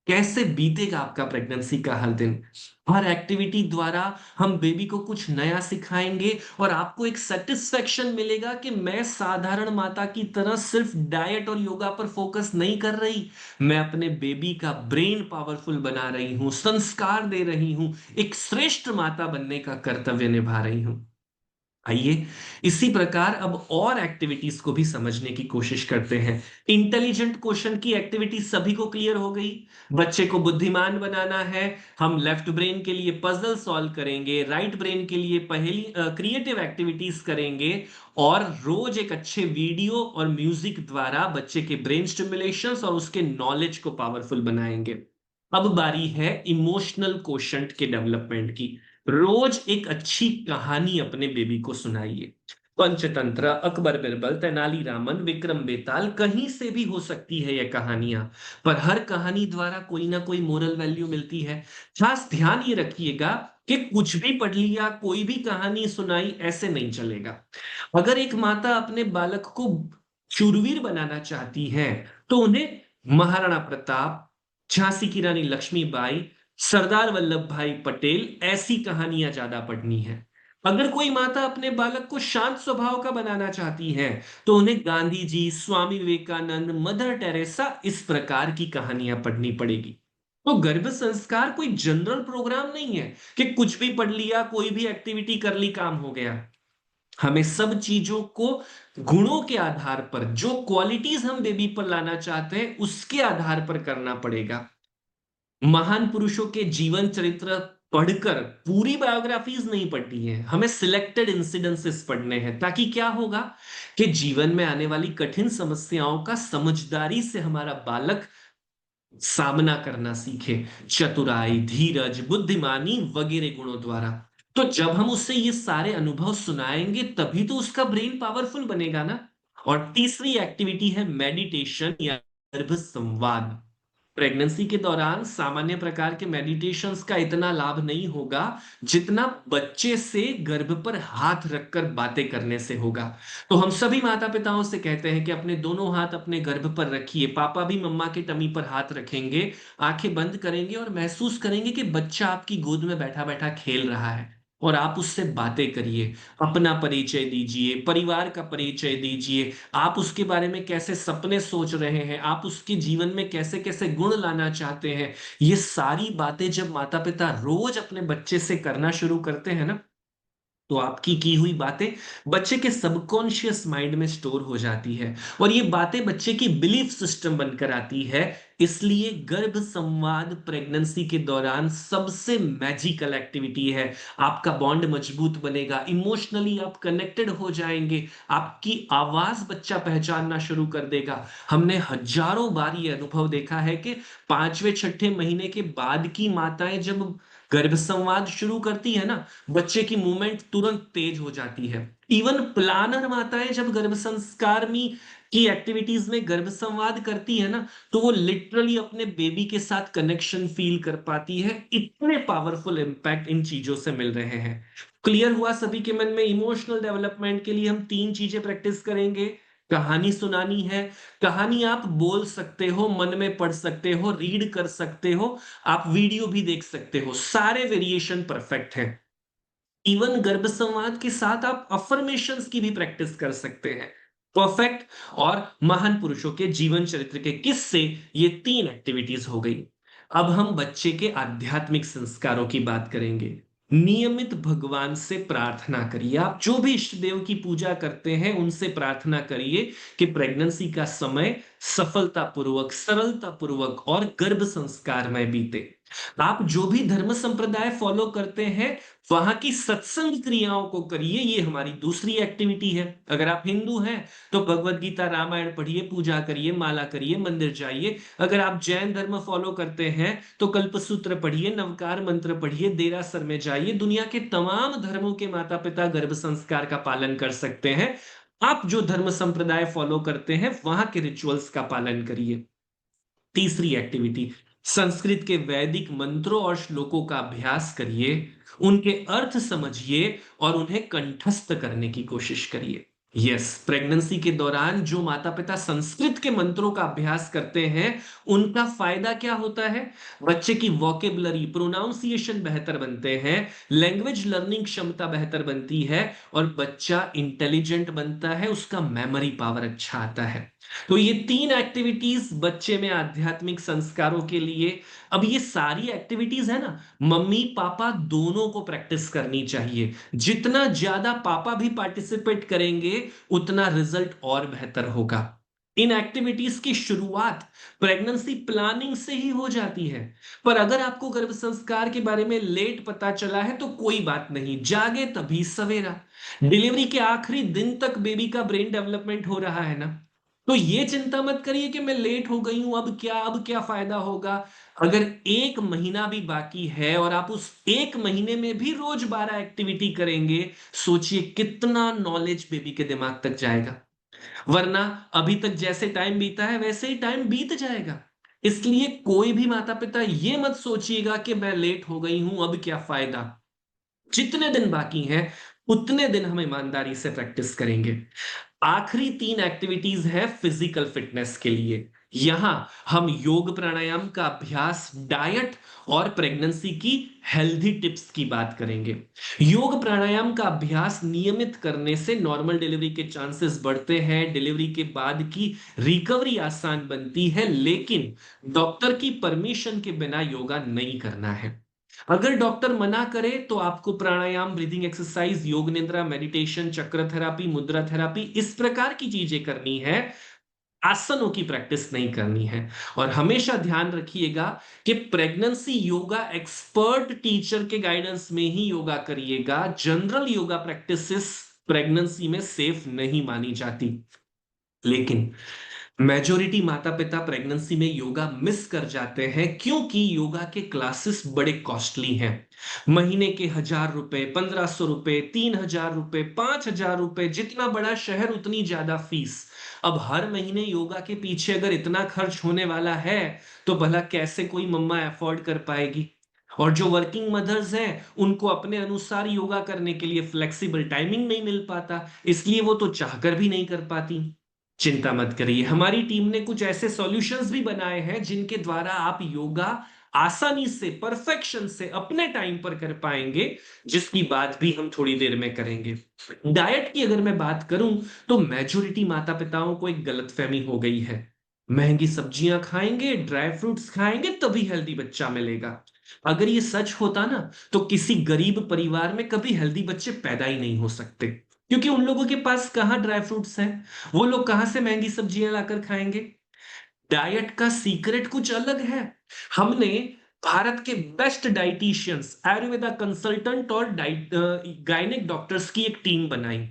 कैसे बीतेगा आपका प्रेगनेंसी का हर दिन। हर एक्टिविटी द्वारा हम बेबी को कुछ नया सिखाएंगे और आपको एक सेटिस्फेक्शन मिलेगा कि मैं साधारण माता की तरह सिर्फ डाइट और योगा पर फोकस नहीं कर रही, मैं अपने बेबी का ब्रेन पावरफुल बना रही हूं, संस्कार दे रही हूं, एक श्रेष्ठ माता बनने का कर्तव्य निभा रही हूं। आइए इसी प्रकार अब और एक्टिविटीज को भी समझने की कोशिश करते हैं। इंटेलिजेंट क्वेश्चन की एक्टिविटी सभी को क्लियर हो गई। बच्चे को बुद्धिमान बनाना है, हम लेफ्ट ब्रेन के लिए पजल सॉल्व करेंगे, राइट ब्रेन के लिए पहेली, क्रिएटिव एक्टिविटीज करेंगे, और रोज एक अच्छे वीडियो और म्यूजिक द्वारा बच्चे के ब्रेन स्टिमुलेशंस और उसके नॉलेज को पावरफुल बनाएंगे। अब बारी है इमोशनल कोशंट के डेवलपमेंट की। रोज एक अच्छी कहानी अपने बेबी को सुनाइए। पंचतंत्र, अकबर बिरबल, तेनालीरामन, विक्रम बेताल, कहीं से भी हो सकती है ये कहानियां, पर हर कहानी द्वारा कोई ना कोई मोरल वैल्यू मिलती है। खास ध्यान ये रखिएगा कि कुछ भी पढ़ लिया, कोई भी कहानी सुनाई, ऐसे नहीं चलेगा। अगर एक माता अपने बालक को शूरवीर बनाना चाहती है, तो उन्हें महाराणा प्रताप, झांसी की रानी लक्ष्मीबाई, सरदार वल्लभ भाई पटेल ऐसी कहानियां ज्यादा पढ़नी है। अगर कोई माता अपने बालक को शांत स्वभाव का बनाना चाहती है, तो उन्हें गांधी जी, स्वामी विवेकानंद, मदर टेरेसा, इस प्रकार की कहानियां पढ़नी पड़ेगी। तो गर्भ संस्कार कोई जनरल प्रोग्राम नहीं है कि कुछ भी पढ़ लिया, कोई भी एक्टिविटी कर ली, काम हो गया। हमें सब चीजों को गुणों के आधार पर, जो क्वालिटीज हम बेबी पर लाना चाहते हैं, उसके आधार पर करना पड़ेगा। महान पुरुषों के जीवन चरित्र पढ़कर पूरी बायोग्राफीज नहीं पढ़नी है, हमें सिलेक्टेड इंसिडेंसेस पढ़ने हैं, ताकि क्या होगा कि जीवन में आने वाली कठिन समस्याओं का समझदारी से हमारा बालक सामना करना सीखे, चतुराई, धीरज, बुद्धिमानी वगैरह गुणों द्वारा। तो जब हम उससे ये सारे अनुभव सुनाएंगे, तभी तो उसका ब्रेन पावरफुल बनेगा ना। और तीसरी एक्टिविटी है मेडिटेशन या गर्भ संवाद। प्रेगनेंसी के दौरान सामान्य प्रकार के मेडिटेशंस का इतना लाभ नहीं होगा, जितना बच्चे से गर्भ पर हाथ रखकर बातें करने से होगा। तो हम सभी माता पिताओं से कहते हैं कि अपने दोनों हाथ अपने गर्भ पर रखिए। पापा भी मम्मा के टमी पर हाथ रखेंगे, आंखें बंद करेंगे और महसूस करेंगे कि बच्चा आपकी गोद में बैठा बैठा खेल रहा है, और आप उससे बातें करिए। अपना परिचय दीजिए, परिवार का परिचय दीजिए, आप उसके बारे में कैसे सपने सोच रहे हैं, आप उसके जीवन में कैसे कैसे गुण लाना चाहते हैं। ये सारी बातें जब माता पिता रोज अपने बच्चे से करना शुरू करते हैं ना, तो आपकी की हुई बातें बच्चे के सबकॉन्शियस माइंड में स्टोर हो जाती है, और ये बातें बच्चे की बिलीफ सिस्टम बनकर आती है। इसलिए गर्भ संवाद प्रेगनेंसी के दौरान सबसे मैजिकल एक्टिविटी है। आपका बॉन्ड मजबूत बनेगा, इमोशनली आप कनेक्टेड हो जाएंगे, आपकी आवाज बच्चा पहचानना शुरू कर देगा। हमने हजारों बार ये अनुभव देखा है कि पांचवें छठे महीने के बाद की माताएं जब गर्भ संवाद शुरू करती है ना, बच्चे की मूवमेंट तुरंत तेज हो जाती है। इवन प्लानर माताएं जब गर्भ संस्कार में की एक्टिविटीज में गर्भ संवाद करती है ना, तो वो लिटरली अपने बेबी के साथ कनेक्शन फील कर पाती है। इतने पावरफुल इंपैक्ट इन चीजों से मिल रहे हैं। क्लियर हुआ सभी के मन में? इमोशनल डेवलपमेंट के लिए हम तीन चीजें प्रैक्टिस करेंगे। कहानी सुनानी है। कहानी आप बोल सकते हो, मन में पढ़ सकते हो, रीड कर सकते हो, आप वीडियो भी देख सकते हो, सारे वेरिएशन परफेक्ट हैं। इवन गर्भ संवाद के साथ आप अफर्मेशंस की भी प्रैक्टिस कर सकते हैं। परफेक्ट। और महान पुरुषों के जीवन चरित्र के किस्से, ये तीन एक्टिविटीज हो गई। अब हम बच्चे के आध्यात्मिक संस्कारों की बात करेंगे। नियमित भगवान से प्रार्थना करिए। आप जो भी इष्ट देव की पूजा करते हैं, उनसे प्रार्थना करिए कि प्रेगनेंसी का समय सफलतापूर्वक, सरलतापूर्वक और गर्भ संस्कार में बीते। आप जो भी धर्म संप्रदाय फॉलो करते हैं, वहां की सत्संग क्रियाओं को करिए। ये हमारी दूसरी एक्टिविटी है। अगर आप हिंदू हैं, तो भगवत गीता, रामायण पढ़िए, पूजा करिए, माला करिए, मंदिर जाइए। अगर आप जैन धर्म फॉलो करते हैं, तो कल्पसूत्र पढ़िए, नवकार मंत्र पढ़िए, देरासर में जाइए। दुनिया के तमाम धर्मों के माता पिता गर्भ संस्कार का पालन कर सकते हैं। आप जो धर्म संप्रदाय फॉलो करते हैं, वहां के रिचुअल्स का पालन करिए। तीसरी एक्टिविटी, संस्कृत के वैदिक मंत्रों और श्लोकों का अभ्यास करिए, उनके अर्थ समझिए और उन्हें कंठस्थ करने की कोशिश करिए। यस, प्रेगनेंसी के दौरान जो माता पिता संस्कृत के मंत्रों का अभ्यास करते हैं, उनका फायदा क्या होता है? बच्चे की वोकेबलरी, प्रोनाउंसिएशन बेहतर बनते हैं, लैंग्वेज लर्निंग क्षमता बेहतर बनती है, और बच्चा इंटेलिजेंट बनता है, उसका मेमोरी पावर अच्छा आता है। तो ये तीन एक्टिविटीज बच्चे में आध्यात्मिक संस्कारों के लिए। अब ये सारी एक्टिविटीज है ना, मम्मी पापा दोनों को प्रैक्टिस करनी चाहिए। जितना ज्यादा पापा भी पार्टिसिपेट करेंगे, उतना रिजल्ट और बेहतर होगा। इन एक्टिविटीज की शुरुआत प्रेगनेंसी प्लानिंग से ही हो जाती है। पर अगर आपको गर्भ संस्कार के बारे में लेट पता चला है, तो कोई बात नहीं, जागे तभी सवेरा। डिलीवरी के आखिरी दिन तक बेबी का ब्रेन डेवलपमेंट हो रहा है ना, तो ये चिंता मत करिए कि मैं लेट हो गई हूं, अब क्या फायदा होगा। अगर 1 महीना भी बाकी है और आप उस 1 महीने में भी रोज 12 एक्टिविटी करेंगे, सोचिए कितना नॉलेज बेबी के दिमाग तक जाएगा। वरना अभी तक जैसे टाइम बीता है वैसे ही टाइम बीत जाएगा। इसलिए कोई भी माता पिता ये मत सोचिएगा कि मैं लेट हो गई हूं, अब क्या फायदा। जितने दिन बाकी हैं उतने दिन हम ईमानदारी से प्रैक्टिस करेंगे। आखिरी 3 एक्टिविटीज है फिजिकल फिटनेस के लिए। यहां हम योग प्राणायाम का अभ्यास, डाइट और प्रेगनेंसी की हेल्दी टिप्स की बात करेंगे। योग प्राणायाम का अभ्यास नियमित करने से नॉर्मल डिलीवरी के चांसेस बढ़ते हैं, डिलीवरी के बाद की रिकवरी आसान बनती है, लेकिन डॉक्टर की परमिशन के बिना योगा नहीं करना है। अगर डॉक्टर मना करे तो आपको प्राणायाम, ब्रीदिंग एक्सरसाइज, योग निद्रा, मेडिटेशन, चक्र थेरापी, मुद्रा थेरापी, इस प्रकार की चीजें करनी है। आसनों की प्रैक्टिस नहीं करनी है। और हमेशा ध्यान रखिएगा कि प्रेगनेंसी योगा एक्सपर्ट टीचर के गाइडेंस में ही योगा करिएगा। जनरल योगा प्रैक्टिसेस प्रेगनेंसी में सेफ नहीं मानी जाती। लेकिन मेजोरिटी माता पिता प्रेगनेंसी में योगा मिस कर जाते हैं क्योंकि योगा के क्लासेस बड़े कॉस्टली हैं। महीने के 1,000 रुपए, 1,500 रुपए, 3,000 रुपए, 5,000 रुपए, जितना बड़ा शहर उतनी ज्यादा फीस। अब हर महीने योगा के पीछे अगर इतना खर्च होने वाला है तो भला कैसे कोई मम्मा अफोर्ड कर पाएगी। और जो वर्किंग मदर्स हैं उनको अपने अनुसार योगा करने के लिए फ्लेक्सिबल टाइमिंग नहीं मिल पाता, इसलिए वो तो चाहकर भी नहीं कर पाती। चिंता मत करिए, हमारी टीम ने कुछ ऐसे सॉल्यूशंस भी बनाए हैं जिनके द्वारा आप योगा आसानी से, परफेक्शन से अपने टाइम पर कर पाएंगे, जिसकी बात भी हम थोड़ी देर में करेंगे। डाइट की अगर मैं बात करूं तो मेजोरिटी माता पिताओं को एक गलतफहमी हो गई है। महंगी सब्जियां खाएंगे, ड्राई फ्रूट्स खाएंगे तभी हेल्दी बच्चा मिलेगा। अगर ये सच होता ना तो किसी गरीब परिवार में कभी हेल्दी बच्चे पैदा ही नहीं हो सकते, क्योंकि उन लोगों के पास कहाँ ड्राई फ्रूट्स हैं, वो लोग कहां से महंगी सब्जियां लाकर खाएंगे। डाइट का सीक्रेट कुछ अलग है। हमने भारत के बेस्ट डाइटिशियंस, आयुर्वेदा कंसल्टेंट और डाइट गायनिक डॉक्टर्स की एक टीम बनाई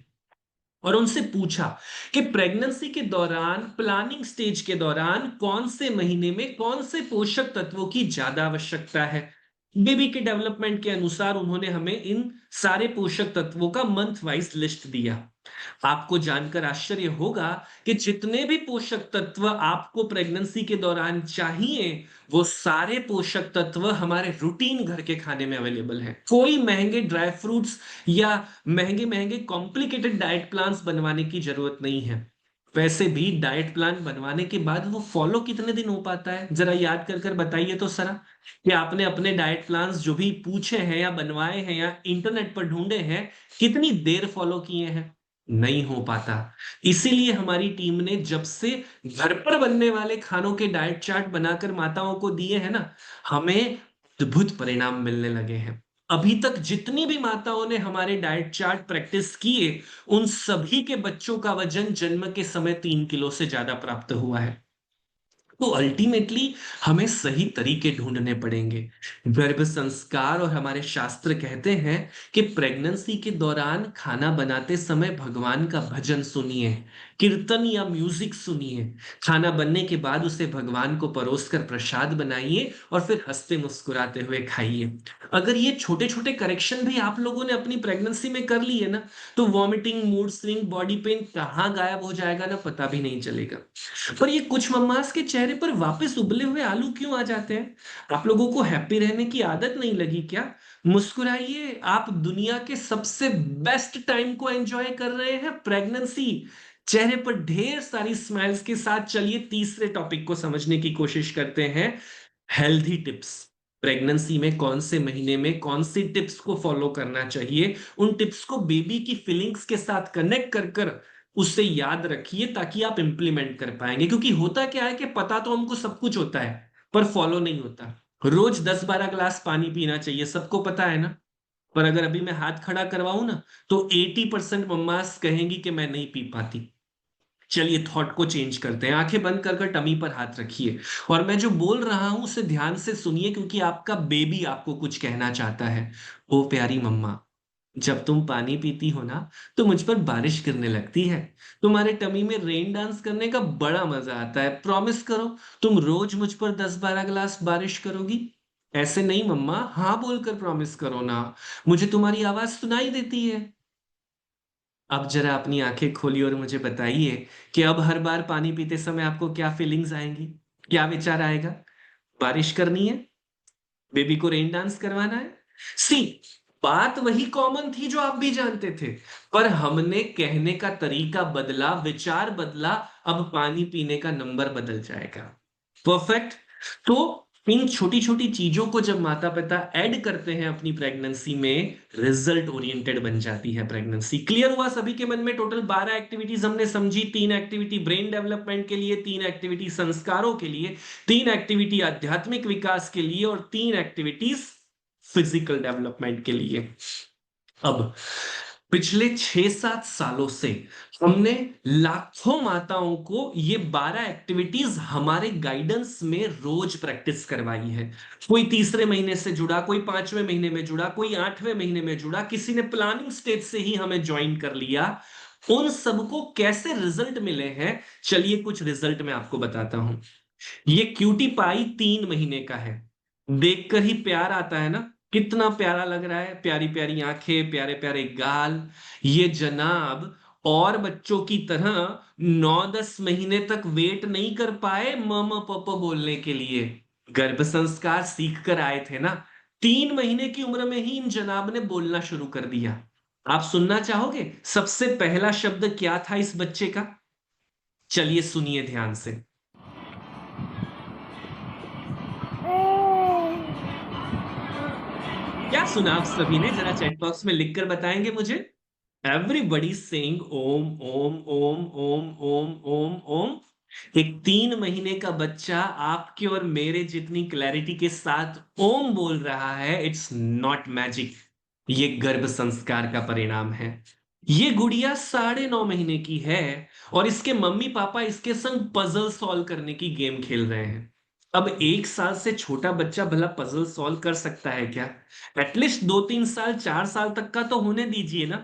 और उनसे पूछा कि प्रेगनेंसी के दौरान, प्लानिंग स्टेज के दौरान कौन से महीने में कौन से पोषक तत्वों की ज्यादा आवश्यकता है। बेबी के डेवलपमेंट के अनुसार उन्होंने हमें इन सारे पोषक तत्वों का मंथ वाइज लिस्ट दिया। आपको जानकर आश्चर्य होगा कि जितने भी पोषक तत्व आपको प्रेगनेंसी के दौरान चाहिए, वो सारे पोषक तत्व हमारे रूटीन घर के खाने में अवेलेबल हैं। कोई महंगे ड्राई फ्रूट्स या महंगे महंगे कॉम्प्लिकेटेड डाइट प्लान्स बनवाने की जरूरत नहीं है। वैसे भी डाइट प्लान बनवाने के बाद वो फॉलो कितने दिन हो पाता है, जरा याद कर कर बताइए तो सरा कि आपने अपने डाइट प्लान्स जो भी पूछे हैं या बनवाए हैं या इंटरनेट पर ढूंढे हैं, कितनी देर फॉलो किए हैं। नहीं हो पाता। इसीलिए हमारी टीम ने जब से घर पर बनने वाले खानों के डाइट चार्ट बनाकर माताओं को दिए हैं ना, हमें अद्भुत परिणाम मिलने लगे हैं। अभी तक जितनी भी माताओं ने हमारे डाइट चार्ट प्रैक्टिस किए, उन सभी के बच्चों का वजन जन्म के समय 3 किलो से ज्यादा प्राप्त हुआ है। तो अल्टीमेटली हमें सही तरीके ढूंढने पड़ेंगे। गर्भ संस्कार और हमारे शास्त्र कहते हैं कि प्रेगनेंसी के दौरान खाना बनाते समय भगवान का भजन सुनिए, कीर्तन या म्यूजिक सुनिए। खाना बनने के बाद उसे भगवान को परोसकर प्रसाद बनाइए और फिर हंसते मुस्कुराते हुए खाइए। अगर ये छोटे छोटे करेक्शन भी आप लोगों ने अपनी प्रेगनेंसी में कर लिए ना, तो vomiting, mood swing, body pain कहाँ गायब हो जाएगा ना पता भी नहीं चलेगा। पर ये कुछ मम्मास के चेहरे पर वापस उबले हुए आलू क्यों आ जाते हैं? आप लोगों को हैप्पी रहने की आदत नहीं लगी क्या? मुस्कुराइए, आप दुनिया के सबसे बेस्ट टाइम को एंजॉय कर रहे हैं, प्रेगनेंसी। चेहरे पर ढेर सारी स्माइल्स के साथ चलिए तीसरे टॉपिक को समझने की कोशिश करते हैं। Healthy tips. प्रेगनेंसी में कौन से महीने में कौन सी टिप्स को फॉलो करना चाहिए, उन टिप्स को बेबी की फीलिंग्स के साथ कनेक्ट कर कर उससे याद रखिए ताकि आप इंप्लीमेंट कर पाएंगे। क्योंकि होता क्या है कि पता तो हमको सब कुछ होता है पर फॉलो नहीं होता। रोज 10-12 ग्लास पानी पीना चाहिए, सबको पता है ना। पर अगर अभी मैं हाथ खड़ा करवाऊं ना तो 80% मम्मास कहेंगी कि मैं नहीं पी पाती। चलिए थॉट को चेंज करते हैं, आंखें बंद कर कर टमी पर हाथ रखिए और मैं जो बोल रहा हूं उसे ध्यान से सुनिए, क्योंकि आपका बेबी आपको कुछ कहना चाहता है। ओ प्यारी मम्मा, जब तुम पानी पीती हो ना तो मुझ पर बारिश गिरने लगती है। तुम्हारे टमी में रेन डांस करने का बड़ा मजा आता है। प्रॉमिस करो तुम रोज मुझ पर 10-12 ग्लास बारिश करोगी। ऐसे नहीं मम्मा, हाँ बोलकर प्रॉमिस करो ना। मुझे तुम्हारी आवाज सुनाई देती है। अब जरा अपनी आंखें खोलिए और मुझे बताइए कि अब हर बार पानी पीते समय आपको क्या फीलिंग्स आएंगी, क्या विचार आएगा? बारिश करनी है? बेबी को रेन डांस करवाना है? सी, बात वही कॉमन थी जो आप भी जानते थे, पर हमने कहने का तरीका बदला, विचार बदला। अब पानी पीने का नंबर बदल जाएगा। परफेक्ट। तो इन छोटी छोटी चीजों को जब माता पिता ऐड करते हैं अपनी प्रेगनेंसी में, रिजल्ट ओरिएंटेड बन जाती है प्रेगनेंसी। क्लियर हुआ सभी के मन में? टोटल 12 एक्टिविटीज हमने समझी। 3 एक्टिविटी ब्रेन डेवलपमेंट के लिए, 3 एक्टिविटी संस्कारों के लिए, 3 एक्टिविटी आध्यात्मिक विकास के लिए और 3 एक्टिविटीज फिजिकल डेवलपमेंट के लिए। अब पिछले 6-7 सालों से हमने लाखों माताओं को ये 12 एक्टिविटीज हमारे गाइडेंस में रोज प्रैक्टिस करवाई है। कोई तीसरे महीने से जुड़ा, कोई 5वें महीने में जुड़ा, कोई 8वें महीने में जुड़ा, किसी ने प्लानिंग स्टेज से ही हमें ज्वाइन कर लिया। उन सबको कैसे रिजल्ट मिले हैं, चलिए कुछ रिजल्ट मैं आपको बताता हूं। ये क्यूटी पाई 3 महीने का है। देखकर ही प्यार आता है ना, कितना प्यारा लग रहा है, प्यारी प्यारी आंखें, प्यारे प्यारे गाल। ये जनाब और बच्चों की तरह 9-10 महीने तक वेट नहीं कर पाए मम पापा बोलने के लिए। गर्भ संस्कार सीख कर आए थे ना। 3 महीने की उम्र में ही इन जनाब ने बोलना शुरू कर दिया। आप सुनना चाहोगे सबसे पहला शब्द क्या था इस बच्चे का? चलिए सुनिए ध्यान से। क्या सुना आप सभी ने? जरा चैट बॉक्स में लिखकर बताएंगे मुझे। Everybody saying Om Om Om Om Om Om Om. एक 3 महीने का बच्चा आपके और मेरे जितनी क्लैरिटी के साथ ओम बोल रहा है, इट्स नॉट मैजिक। ये गर्भ संस्कार का परिणाम है। ये गुड़िया 9.5 महीने की है और इसके मम्मी पापा इसके संग पजल सॉल्व करने की गेम खेल रहे हैं। अब 1 साल से छोटा बच्चा भला पजल सॉल्व कर सकता है क्या? एटलीस्ट 2-3 साल, 4 साल तक का तो होने दीजिए ना।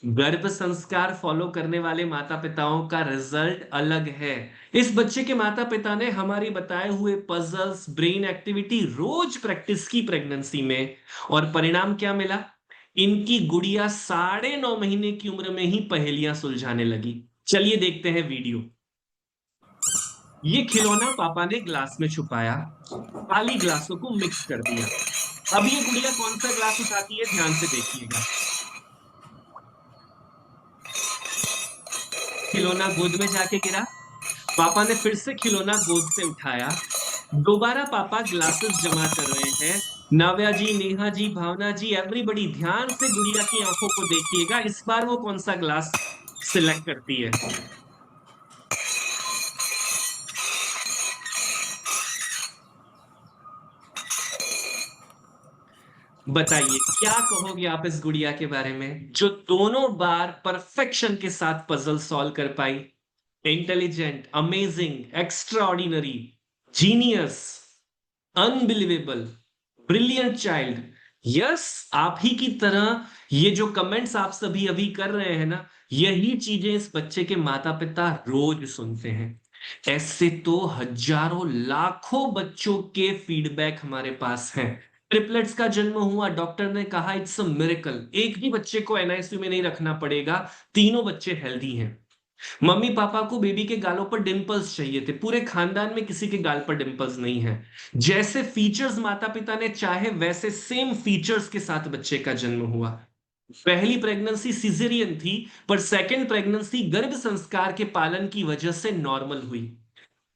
गर्भ संस्कार फॉलो करने वाले माता पिताओं का रिजल्ट अलग है। इस बच्चे के माता पिता ने हमारी बताए हुए पजल्स, ब्रेन एक्टिविटी रोज प्रैक्टिस की प्रेगनेंसी में, और परिणाम क्या मिला? इनकी गुड़िया 9.5 महीने की उम्र में ही पहेलियां सुलझाने लगी। चलिए देखते हैं वीडियो। ये खिलौना पापा ने ग्लास में छुपाया, खाली ग्लासों को मिक्स कर दिया। अब ये गुड़िया कौन सा ग्लास उठाती है, ध्यान से देखिएगा। खिलौना गोद में जाके गिरा। पापा ने फिर से खिलौना गोद से उठाया। दोबारा पापा ग्लासेस जमा कर रहे हैं। नाव्या जी, नेहा जी, भावना जी, एवरीबडी ध्यान से गुड़िया की आंखों को देखिएगा। इस बार वो कौन सा ग्लास सिलेक्ट करती है? बताइए क्या कहोगे आप इस गुड़िया के बारे में, जो दोनों बार परफेक्शन के साथ पजल सॉल्व कर पाई? Intelligent, amazing, extraordinary, genius, unbelievable, brilliant child. Yes, आप ही की तरह ये जो कमेंट्स आप सभी अभी कर रहे हैं ना, यही चीजें इस बच्चे के माता पिता रोज सुनते हैं। ऐसे तो हजारों लाखों बच्चों के फीडबैक हमारे पास हैं। ट्रिपलेट्स का जन्म हुआ, डॉक्टर ने कहा इट्स अ मिरेकल, एक भी बच्चे को एनआईसीयू में नहीं रखना पड़ेगा, तीनों बच्चे हेल्दी हैं। मम्मी पापा को बेबी के गालों पर डिंपल्स चाहिए थे, पूरे खानदान में किसी के गाल पर डिंपल्स नहीं है। जैसे फीचर्स माता पिता ने चाहे वैसे सेम फीचर्स के साथ बच्चे का जन्म हुआ। पहली प्रेगनेंसी सिजेरियन थी, पर सेकंड प्रेगनेंसी गर्भ संस्कार के पालन की वजह से नॉर्मल हुई।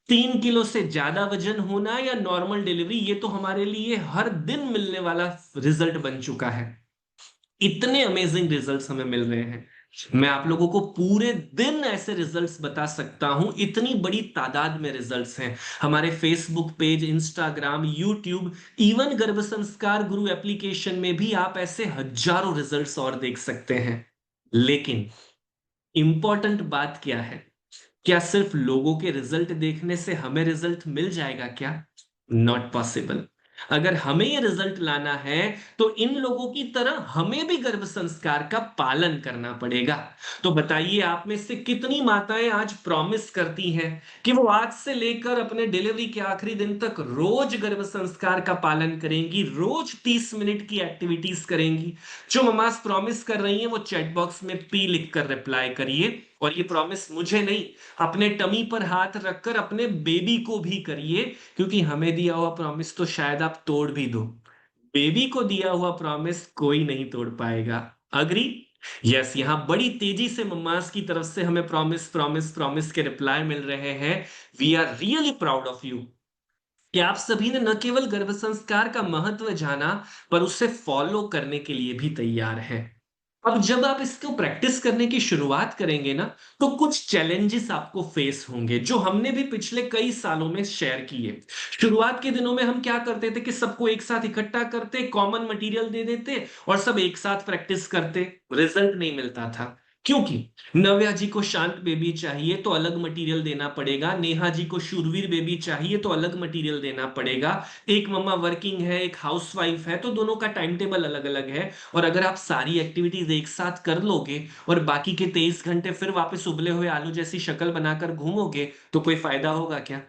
3 किलो से ज्यादा वजन होना या नॉर्मल डिलीवरी, ये तो हमारे लिए हर दिन मिलने वाला रिजल्ट बन चुका है। इतने अमेजिंग रिजल्ट्स हमें मिल रहे हैं। मैं आप लोगों को पूरे दिन ऐसे रिजल्ट्स बता सकता हूं, इतनी बड़ी तादाद में रिजल्ट्स हैं। हमारे Facebook page, Instagram, YouTube, even गर्भ संस्कार गुरु एप्लीकेशन में भी आप ऐसे हजारों रिजल्ट्स और देख सकते हैं। लेकिन इंपॉर्टेंट बात क्या है? क्या सिर्फ लोगों के रिजल्ट देखने से हमें रिजल्ट मिल जाएगा क्या? Not possible. अगर हमें ये रिजल्ट लाना है तो इन लोगों की तरह हमें भी गर्भ संस्कार का पालन करना पड़ेगा। तो बताइए आप में से कितनी माताएं आज प्रॉमिस करती हैं कि वो आज से लेकर अपने डिलीवरी के आखिरी दिन तक रोज गर्भ संस्कार का पालन करेंगी, रोज 30 मिनट की एक्टिविटीज करेंगी। जो ममास प्रॉमिस कर रही हैं वो चैट बॉक्स में पी लिख कर रिप्लाई करिए, और ये प्रॉमिस मुझे नहीं, अपने टमी पर हाथ रखकर अपने बेबी को भी करिए, क्योंकि हमें दिया हुआ प्रॉमिस तो शायद आप तोड़ भी दो, बेबी को दिया हुआ प्रॉमिस कोई नहीं तोड़ पाएगा। अग्री? यस, यहाँ बड़ी तेजी से मम्मास की तरफ से हमें प्रॉमिस प्रॉमिस प्रॉमिस के रिप्लाई मिल रहे हैं। We are really proud of you कि आप सभी ने न केवल गर्भ संस्कार का महत्व जाना, पर उसे फॉलो करने के लिए भी तैयार हैं। अब जब आप इसको प्रैक्टिस करने की शुरुआत करेंगे ना, तो कुछ चैलेंजेस आपको फेस होंगे जो हमने भी पिछले कई सालों में शेयर किए। शुरुआत के दिनों में हम क्या करते थे कि सबको एक साथ इकट्ठा करते, कॉमन मटेरियल दे देते और सब एक साथ प्रैक्टिस करते, रिजल्ट नहीं मिलता था। क्योंकि नव्या जी को शांत बेबी चाहिए तो अलग मटेरियल देना पड़ेगा, नेहा जी को शूरवीर बेबी चाहिए तो अलग मटेरियल देना पड़ेगा, एक मम्मा वर्किंग है एक हाउसवाइफ है तो दोनों का टाइम टेबल अलग अलग है। और अगर आप सारी एक्टिविटीज एक साथ कर लोगे और बाकी के 23 घंटे फिर वापस उबले हुए आलू जैसी शक्ल बनाकर घूमोगे, तो कोई फायदा होगा क्या?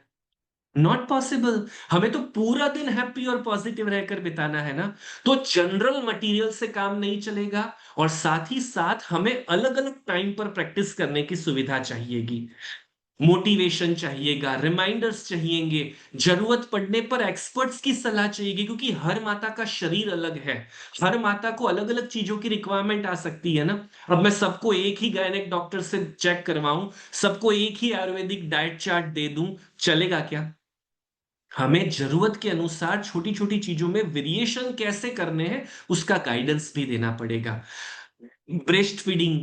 Not possible. हमें तो पूरा दिन हैप्पी और पॉजिटिव रहकर बिताना है ना। तो जनरल मटेरियल से काम नहीं चलेगा, और साथ ही साथ हमें अलग अलग टाइम पर प्रैक्टिस करने की सुविधा चाहिएगी। मोटिवेशन चाहिएगा, रिमाइंडर्स चाहिएंगे, जरूरत पड़ने पर एक्सपर्ट्स की सलाह चाहिएगी, क्योंकि हर माता का शरीर अलग है, हर माता को अलग अलग चीजों की रिक्वायरमेंट आ सकती है ना। अब मैं सबको एक ही गायनेक डॉक्टर से चेक करवाऊं, सबको एक ही आयुर्वेदिक डाइट चार्ट दे दूं, चलेगा क्या? हमें जरूरत के अनुसार छोटी छोटी चीजों में वेरिएशन कैसे करने हैं उसका गाइडेंस भी देना पड़ेगा। ब्रेस्ट फीडिंग,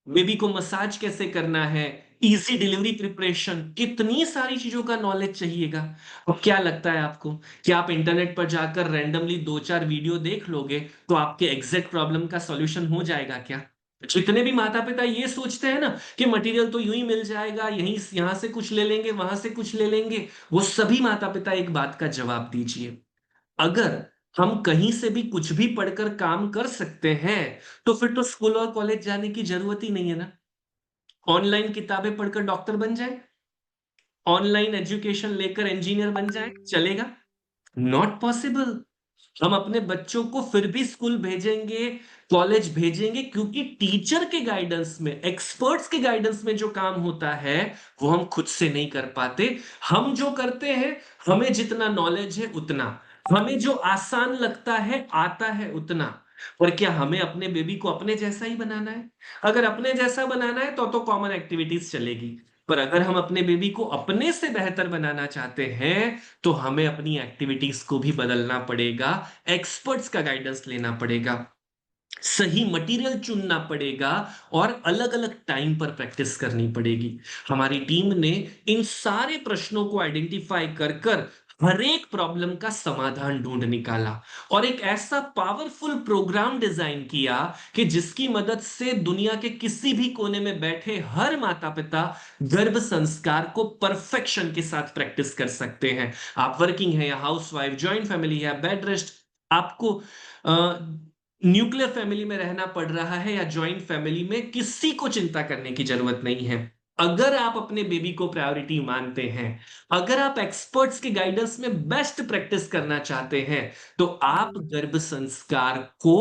बेबी को मसाज कैसे करना है, इजी डिलीवरी प्रिपरेशन, कितनी सारी चीजों का नॉलेज चाहिएगा। अब क्या लगता है आपको कि आप इंटरनेट पर जाकर रैंडमली दो चार वीडियो देख लोगे तो आपके एग्जैक्ट प्रॉब्लम का सॉल्यूशन हो जाएगा क्या? जितने भी माता पिता ये सोचते हैं ना कि मटेरियल तो यूं ही मिल जाएगा, यहीं यहां से कुछ ले लेंगे वहां से कुछ ले लेंगे, वो सभी माता पिता एक बात का जवाब दीजिए। अगर हम कहीं से भी कुछ भी पढ़कर काम कर सकते हैं, तो फिर तो स्कूल और कॉलेज जाने की जरूरत ही नहीं है ना। ऑनलाइन किताबें पढ़कर डॉक्टर बन जाए, ऑनलाइन एजुकेशन लेकर इंजीनियर बन जाए, चलेगा? Not possible. हम अपने बच्चों को फिर भी स्कूल भेजेंगे, कॉलेज भेजेंगे, क्योंकि टीचर के गाइडेंस में, एक्सपर्ट्स के गाइडेंस में जो काम होता है वो हम खुद से नहीं कर पाते। हम जो करते हैं, हमें जितना नॉलेज है उतना, हमें जो आसान लगता है आता है उतना। पर क्या हमें अपने बेबी को अपने जैसा ही बनाना है? अगर अपने जैसा बनाना है तो कॉमन एक्टिविटीज चलेगी, पर अगर हम अपने बेबी को अपने से बेहतर बनाना चाहते हैं तो हमें अपनी एक्टिविटीज को भी बदलना पड़ेगा, एक्सपर्ट्स का गाइडेंस लेना पड़ेगा, सही मटेरियल चुनना पड़ेगा, और अलग अलग टाइम पर प्रैक्टिस करनी पड़ेगी। हमारी टीम ने इन सारे प्रश्नों को आइडेंटिफाई कर कर हर एक प्रॉब्लम का समाधान ढूंढ निकाला, और एक ऐसा पावरफुल प्रोग्राम डिजाइन किया कि जिसकी मदद से दुनिया के किसी भी कोने में बैठे हर माता पिता गर्भ संस्कार को परफेक्शन के साथ प्रैक्टिस कर सकते हैं। आप वर्किंग है या हाउसवाइफ, जॉइंट फैमिली है, बेड रेस्ट, आपको न्यूक्लियर फैमिली में रहना पड़ रहा है या जॉइंट फैमिली में, किसी को चिंता करने की जरूरत नहीं है। अगर आप अपने बेबी को प्रायोरिटी मानते हैं, अगर आप एक्सपर्ट्स के गाइडेंस में बेस्ट प्रैक्टिस करना चाहते हैं, तो आप गर्भ संस्कार को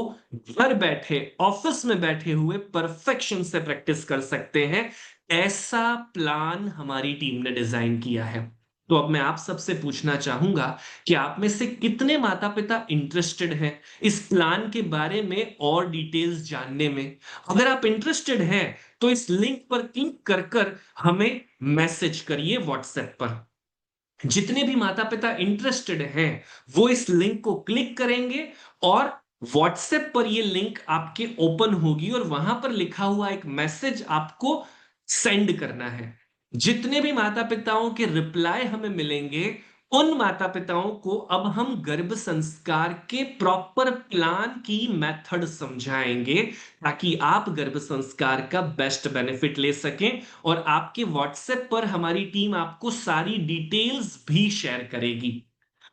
घर बैठे, ऑफिस में बैठे हुए परफेक्शन से प्रैक्टिस कर सकते हैं। ऐसा प्लान हमारी टीम ने डिजाइन किया है। तो अब मैं आप सबसे पूछना चाहूंगा कि आप में से कितने माता पिता इंटरेस्टेड हैं इस प्लान के बारे में और डिटेल्स जानने में। अगर आप इंटरेस्टेड हैं तो इस लिंक पर क्लिक कर कर हमें मैसेज करिए व्हाट्सएप पर। जितने भी माता पिता इंटरेस्टेड हैं वो इस लिंक को क्लिक करेंगे, और व्हाट्सएप पर ये लिंक आपके ओपन होगी और वहां पर लिखा हुआ एक मैसेज आपको सेंड करना है। जितने भी माता पिताओं के रिप्लाई हमें मिलेंगे, उन माता पिताओं को अब हम गर्भ संस्कार के प्रॉपर प्लान की मेथड समझाएंगे, ताकि आप गर्भ संस्कार का बेस्ट बेनिफिट ले सकें। और आपके व्हाट्सएप पर हमारी टीम आपको सारी डिटेल्स भी शेयर करेगी।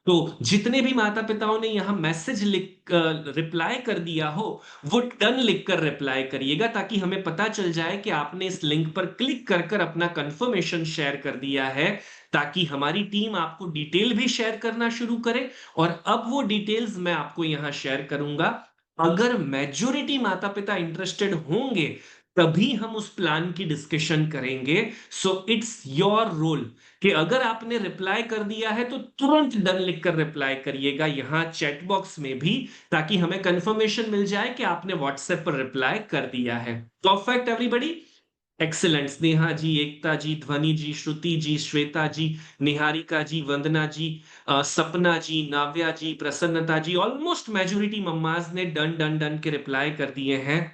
तो जितने भी माता पिताओं ने यहाँ मैसेज लिख रिप्लाई कर दिया हो, वो डन लिखकर रिप्लाई करिएगा, ताकि हमें पता चल जाए कि आपने इस लिंक पर क्लिक कर कर अपना कंफर्मेशन शेयर कर दिया है, ताकि हमारी टीम आपको डिटेल भी शेयर करना शुरू करे। और अब वो डिटेल्स मैं आपको यहाँ शेयर करूंगा। अगर मेजोरिटी माता पिता इंटरेस्टेड होंगे, तभी हम उस प्लान की डिस्कशन करेंगे। सो इट्स योर रोल कि अगर आपने रिप्लाई कर दिया है तो तुरंत डन लिखकर रिप्लाई करिएगा यहां चैट बॉक्स में भी, ताकि हमें कंफर्मेशन मिल जाए कि आपने व्हाट्सएप पर रिप्लाई कर दिया है। Perfect everybody, excellent. Sneha ji, Ekta ji, Dhwani ji, श्रुति जी, श्वेता जी, निहारिका जी, वंदना जी, सपना जी, नाव्या जी, प्रसन्नता जी, ऑलमोस्ट मेजोरिटी मम्माज ने डन डन डन के रिप्लाई कर दिए हैं।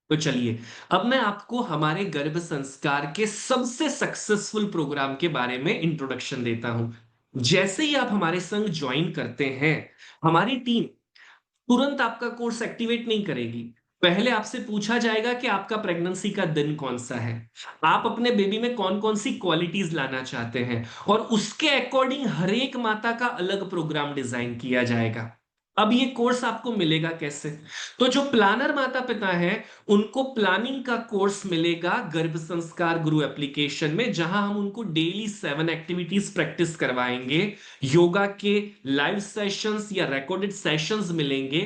तो चलिए, अब मैं आपको हमारे गर्भ संस्कार के सबसे सक्सेसफुल प्रोग्राम के बारे में इंट्रोडक्शन देता हूं। जैसे ही आप हमारे संग ज्वाइन करते हैं, हमारी टीम तुरंत आपका कोर्स एक्टिवेट नहीं करेगी। पहले आपसे पूछा जाएगा कि आपका प्रेगनेंसी का दिन कौन सा है, आप अपने बेबी में कौन कौन सी क्वालिटीज लाना चाहते हैं, और उसके अकॉर्डिंग हर एक माता का अलग प्रोग्राम डिजाइन किया जाएगा। अब ये कोर्स आपको मिलेगा कैसे? तो जो प्लानर माता पिता हैं, उनको प्लानिंग का कोर्स मिलेगा गर्भ संस्कार गुरु एप्लीकेशन में, जहां हम उनको डेली 7 एक्टिविटीज प्रैक्टिस करवाएंगे। योगा के लाइव सेशंस या रिकॉर्डेड सेशंस मिलेंगे,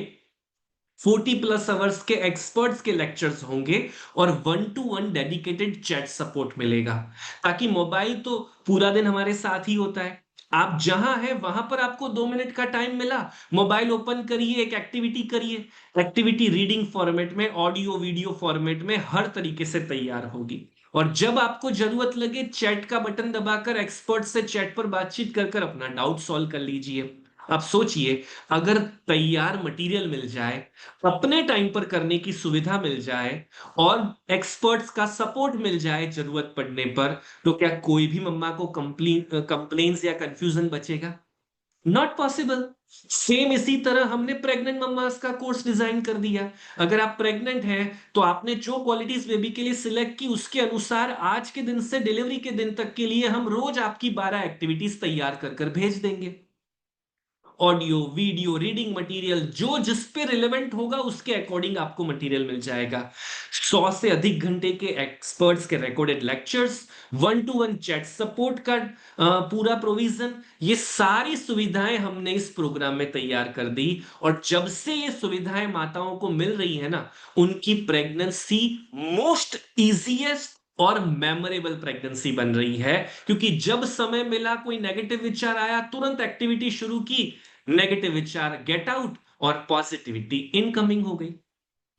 40+ आवर्स के एक्सपर्ट्स के लेक्चर्स होंगे, और 1-to-1 डेडिकेटेड चैट सपोर्ट मिलेगा। ताकि मोबाइल तो पूरा दिन हमारे साथ ही होता है, आप जहां हैं वहां पर आपको 2 मिनट का टाइम मिला, मोबाइल ओपन करिए, एक एक्टिविटी करिए। एक्टिविटी रीडिंग फॉर्मेट में, ऑडियो वीडियो फॉर्मेट में, हर तरीके से तैयार होगी। और जब आपको जरूरत लगे, चैट का बटन दबाकर एक्सपर्ट से चैट पर बातचीत कर कर अपना डाउट सॉल्व कर लीजिए। आप सोचिए, अगर तैयार मटेरियल मिल जाए, अपने टाइम पर करने की सुविधा मिल जाए, और एक्सपर्ट्स का सपोर्ट मिल जाए जरूरत पड़ने पर, तो क्या कोई भी मम्मा को कंप्लेन्स या कंफ्यूजन बचेगा? Not possible. सेम इसी तरह हमने प्रेग्नेंट मम्मास का कोर्स डिजाइन कर दिया। अगर आप प्रेग्नेंट हैं, तो आपने जो क्वालिटीज बेबी के लिए सिलेक्ट की, उसके अनुसार आज के दिन से डिलीवरी के दिन तक के लिए हम रोज आपकी 12 एक्टिविटीज तैयार कर कर भेज देंगे। ऑडियो वीडियो रीडिंग मटेरियल जो जिस पे रिलेवेंट होगा, उसके अकॉर्डिंग आपको मटेरियल मिल जाएगा। 100 से अधिक घंटे के एक्सपर्ट्स के recorded lectures, 1-to-1 chat support का पूरा प्रोविजन, ये सारी सुविधाएं हमने इस प्रोग्राम में तैयार कर दी। और जब से ये सुविधाएं माताओं को मिल रही है ना, उनकी प्रेगनेंसी मोस्ट इजीएस्ट और मेमोरेबल प्रेगनेंसी बन रही है। क्योंकि जब समय मिला, कोई नेगेटिव विचार आया, तुरंत एक्टिविटी शुरू की, नेगेटिव विचार गेट आउट, और पॉजिटिविटी इनकमिंग हो गई।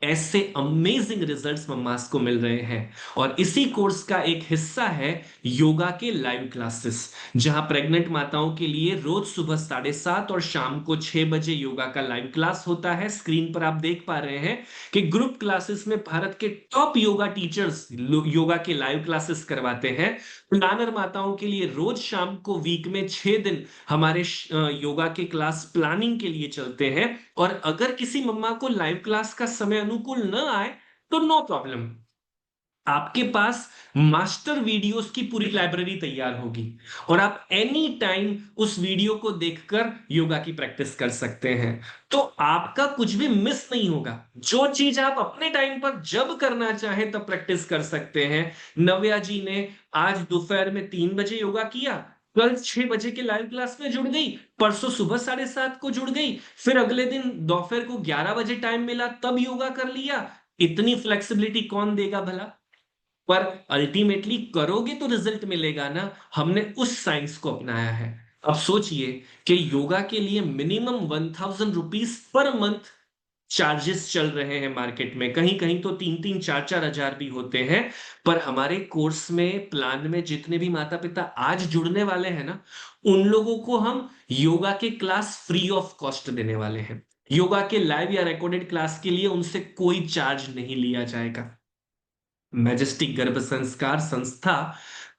ऐसे अमेजिंग रिजल्ट्स मम्मास को मिल रहे हैं। और इसी कोर्स का एक हिस्सा है योगा के लाइव क्लासेस, जहां प्रेग्नेंट माताओं के लिए रोज सुबह 7:30 और शाम को 6 बजे योगा का लाइव क्लास होता है। स्क्रीन पर आप देख पा रहे हैं कि ग्रुप क्लासेस में भारत के टॉप योगा टीचर्स योगा के लाइव क्लासेस करवाते हैं। प्लानर माताओं के लिए रोज शाम को वीक में 6 दिन हमारे योगा के क्लास प्लानिंग के लिए चलते हैं। और अगर किसी मम्मा को लाइव क्लास का समय अनुकूल न आए, तो नो प्रॉब्लम, आपके पास मास्टर वीडियोस की पूरी लाइब्रेरी तैयार होगी, और आप एनी टाइम उस वीडियो को देखकर योगा की प्रैक्टिस कर सकते हैं। तो आपका कुछ भी मिस नहीं होगा। जो चीज आप अपने टाइम पर जब करना चाहे तब प्रैक्टिस कर सकते हैं। नव्या जी ने आज दोपहर में 3 बजे योगा किया, कल 6 बजे के लाइव क्लास में जुड़ गई, परसों सुबह 7:30 को जुड़ गई, फिर अगले दिन दोपहर को 11 बजे टाइम मिला तब योगा कर लिया। इतनी फ्लेक्सिबिलिटी कौन देगा भला? पर अल्टीमेटली करोगे तो रिजल्ट मिलेगा ना। हमने उस साइंस को अपनाया है। अब सोचिए कि योगा के लिए minimum 1,000 rupees per month charges चल रहे हैं मार्केट में, कहीं कहीं तो 3-3, 4-4 हजार भी होते हैं। पर हमारे कोर्स में, प्लान में जितने भी माता पिता आज जुड़ने वाले हैं ना, उन लोगों को हम योगा के क्लास फ्री ऑफ कॉस्ट देने वाले हैं। योगा के लाइव या रिकॉर्डेड क्लास के लिए उनसे कोई चार्ज नहीं लिया जाएगा। मैजेस्टिक गर्भ संस्कार संस्था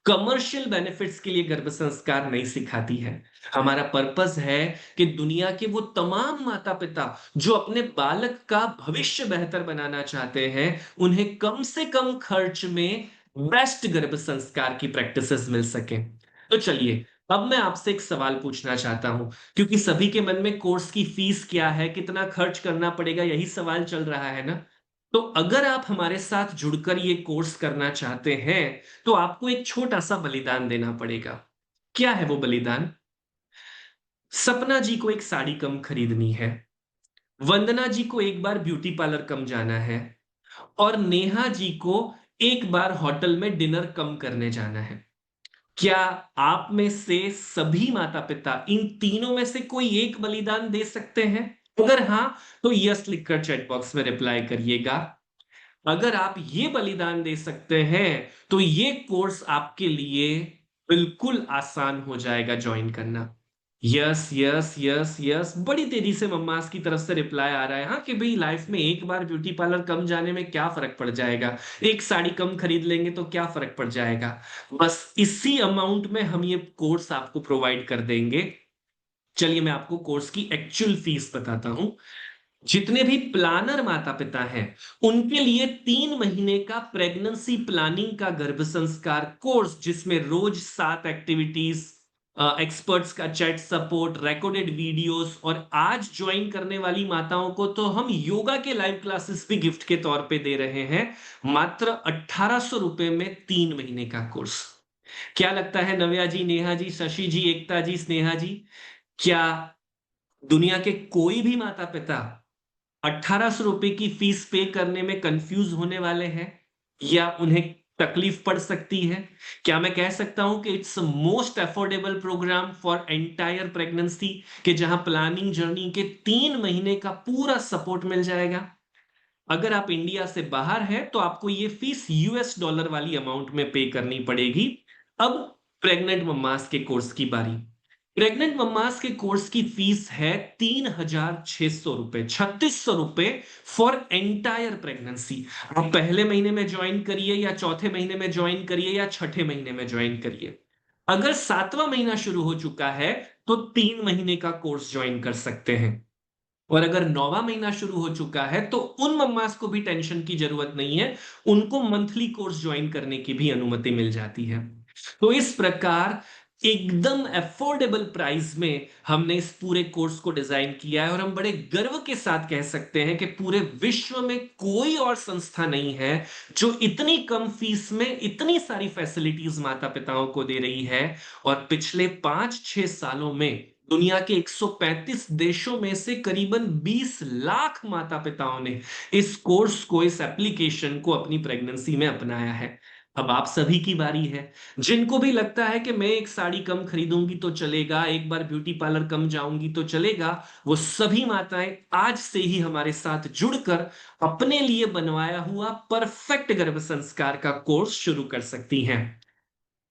कमर्शियल बेनिफिट्स के लिए गर्भ संस्कार नहीं सिखाती है। हमारा पर्पस है कि दुनिया के वो तमाम माता पिता जो अपने बालक का भविष्य बेहतर बनाना चाहते हैं, उन्हें कम से कम खर्च में बेस्ट गर्भ संस्कार की प्रैक्टिसेस मिल सके। तो चलिए, अब मैं आपसे एक सवाल पूछना चाहता हूं, क्योंकि सभी के मन में कोर्स की फीस क्या है, कितना खर्च करना पड़ेगा, यही सवाल चल रहा है ना। तो अगर आप हमारे साथ जुड़कर ये कोर्स करना चाहते हैं, तो आपको एक छोटा सा बलिदान देना पड़ेगा। क्या है वो बलिदान? सपना जी को एक साड़ी कम खरीदनी है, वंदना जी को एक बार ब्यूटी पार्लर कम जाना है, और नेहा जी को एक बार होटल में डिनर कम करने जाना है। क्या आप में से सभी माता पिता इन तीनों में से कोई एक बलिदान दे सकते हैं? अगर हां, तो यस लिखकर चैट बॉक्स में रिप्लाई करिएगा। अगर आप ये बलिदान दे सकते हैं, तो ये कोर्स आपके लिए बिल्कुल आसान हो जाएगा ज्वाइन करना। यस यस यस यस, बड़ी तेजी से मम्मास की तरफ से रिप्लाई आ रहा है, हाँ, कि भाई लाइफ में एक बार ब्यूटी पार्लर कम जाने में क्या फर्क पड़ जाएगा, एक साड़ी कम खरीद लेंगे तो क्या फर्क पड़ जाएगा, बस इसी अमाउंट में हम ये कोर्स आपको प्रोवाइड कर देंगे। चलिए मैं आपको कोर्स की एक्चुअल फीस बताता हूं। जितने भी प्लानर माता पिता हैं, उनके लिए 3 महीने का प्रेगनेंसी प्लानिंग का गर्भ संस्कार कोर्स, जिसमें रोज 7 एक्टिविटीज, एक्सपर्ट्स का चैट सपोर्ट, रिकॉर्डेड वीडियोस, और आज ज्वाइन करने वाली माताओं को तो हम योगा के लाइव क्लासेस भी गिफ्ट के तौर पे दे रहे हैं, मात्र 1800 रुपए में 3 महीने का कोर्स। क्या लगता है नव्या जी, नेहा जी, शशि जी, एकता जी, स्नेहा जी, क्या दुनिया के कोई भी माता पिता 1800 रुपए की फीस पे करने में कंफ्यूज होने वाले हैं, या उन्हें तकलीफ पड़ सकती है? क्या मैं कह सकता हूं कि it's most affordable program for entire pregnancy, कि जहां प्लानिंग जर्नी के 3 महीने का पूरा सपोर्ट मिल जाएगा? अगर आप इंडिया से बाहर हैं, तो आपको ये फीस यूएस डॉलर वाली अमाउंट में पे करनी पड़ेगी। अब प्रेग्नेंट मम्मास के कोर्स की बारी। प्रेग्नेंट मम्मास के कोर्स की फीस है 3600 रुपए, 3600 रुपए फॉर एंटायर प्रेगनेंसी। आप पहले महीने में ज्वाइन करिए, या चौथे महीने में ज्वाइन करिए, या छठे महीने में ज्वाइन करिए। अगर 7वां महीना शुरू हो चुका है, तो 3 महीने का कोर्स ज्वाइन कर सकते हैं। और अगर 9वां महीना शुरू हो चुका है, तो उन मम्मास को भी टेंशन की जरूरत नहीं है, उनको मंथली कोर्स ज्वाइन करने की भी अनुमति मिल जाती है। तो इस प्रकार एकदम अफोर्डेबल प्राइस में हमने इस पूरे कोर्स को डिजाइन किया है, और हम बड़े गर्व के साथ कह सकते हैं कि पूरे विश्व में कोई और संस्था नहीं है जो इतनी कम फीस में इतनी सारी फैसिलिटीज माता पिताओं को दे रही है। और पिछले 5-6 सालों में दुनिया के 135 देशों में से करीबन 20 लाख माता पिताओं ने इस कोर्स को, इस एप्लीकेशन को अपनी प्रेगनेंसी में अपनाया है। अब आप सभी की बारी है। जिनको भी लगता है कि मैं एक साड़ी कम खरीदूंगी तो चलेगा, एक बार ब्यूटी पार्लर कम जाऊंगी तो चलेगा, वो सभी माताएं आज से ही हमारे साथ जुड़कर अपने लिए बनवाया हुआ परफेक्ट गर्भ संस्कार का कोर्स शुरू कर सकती हैं।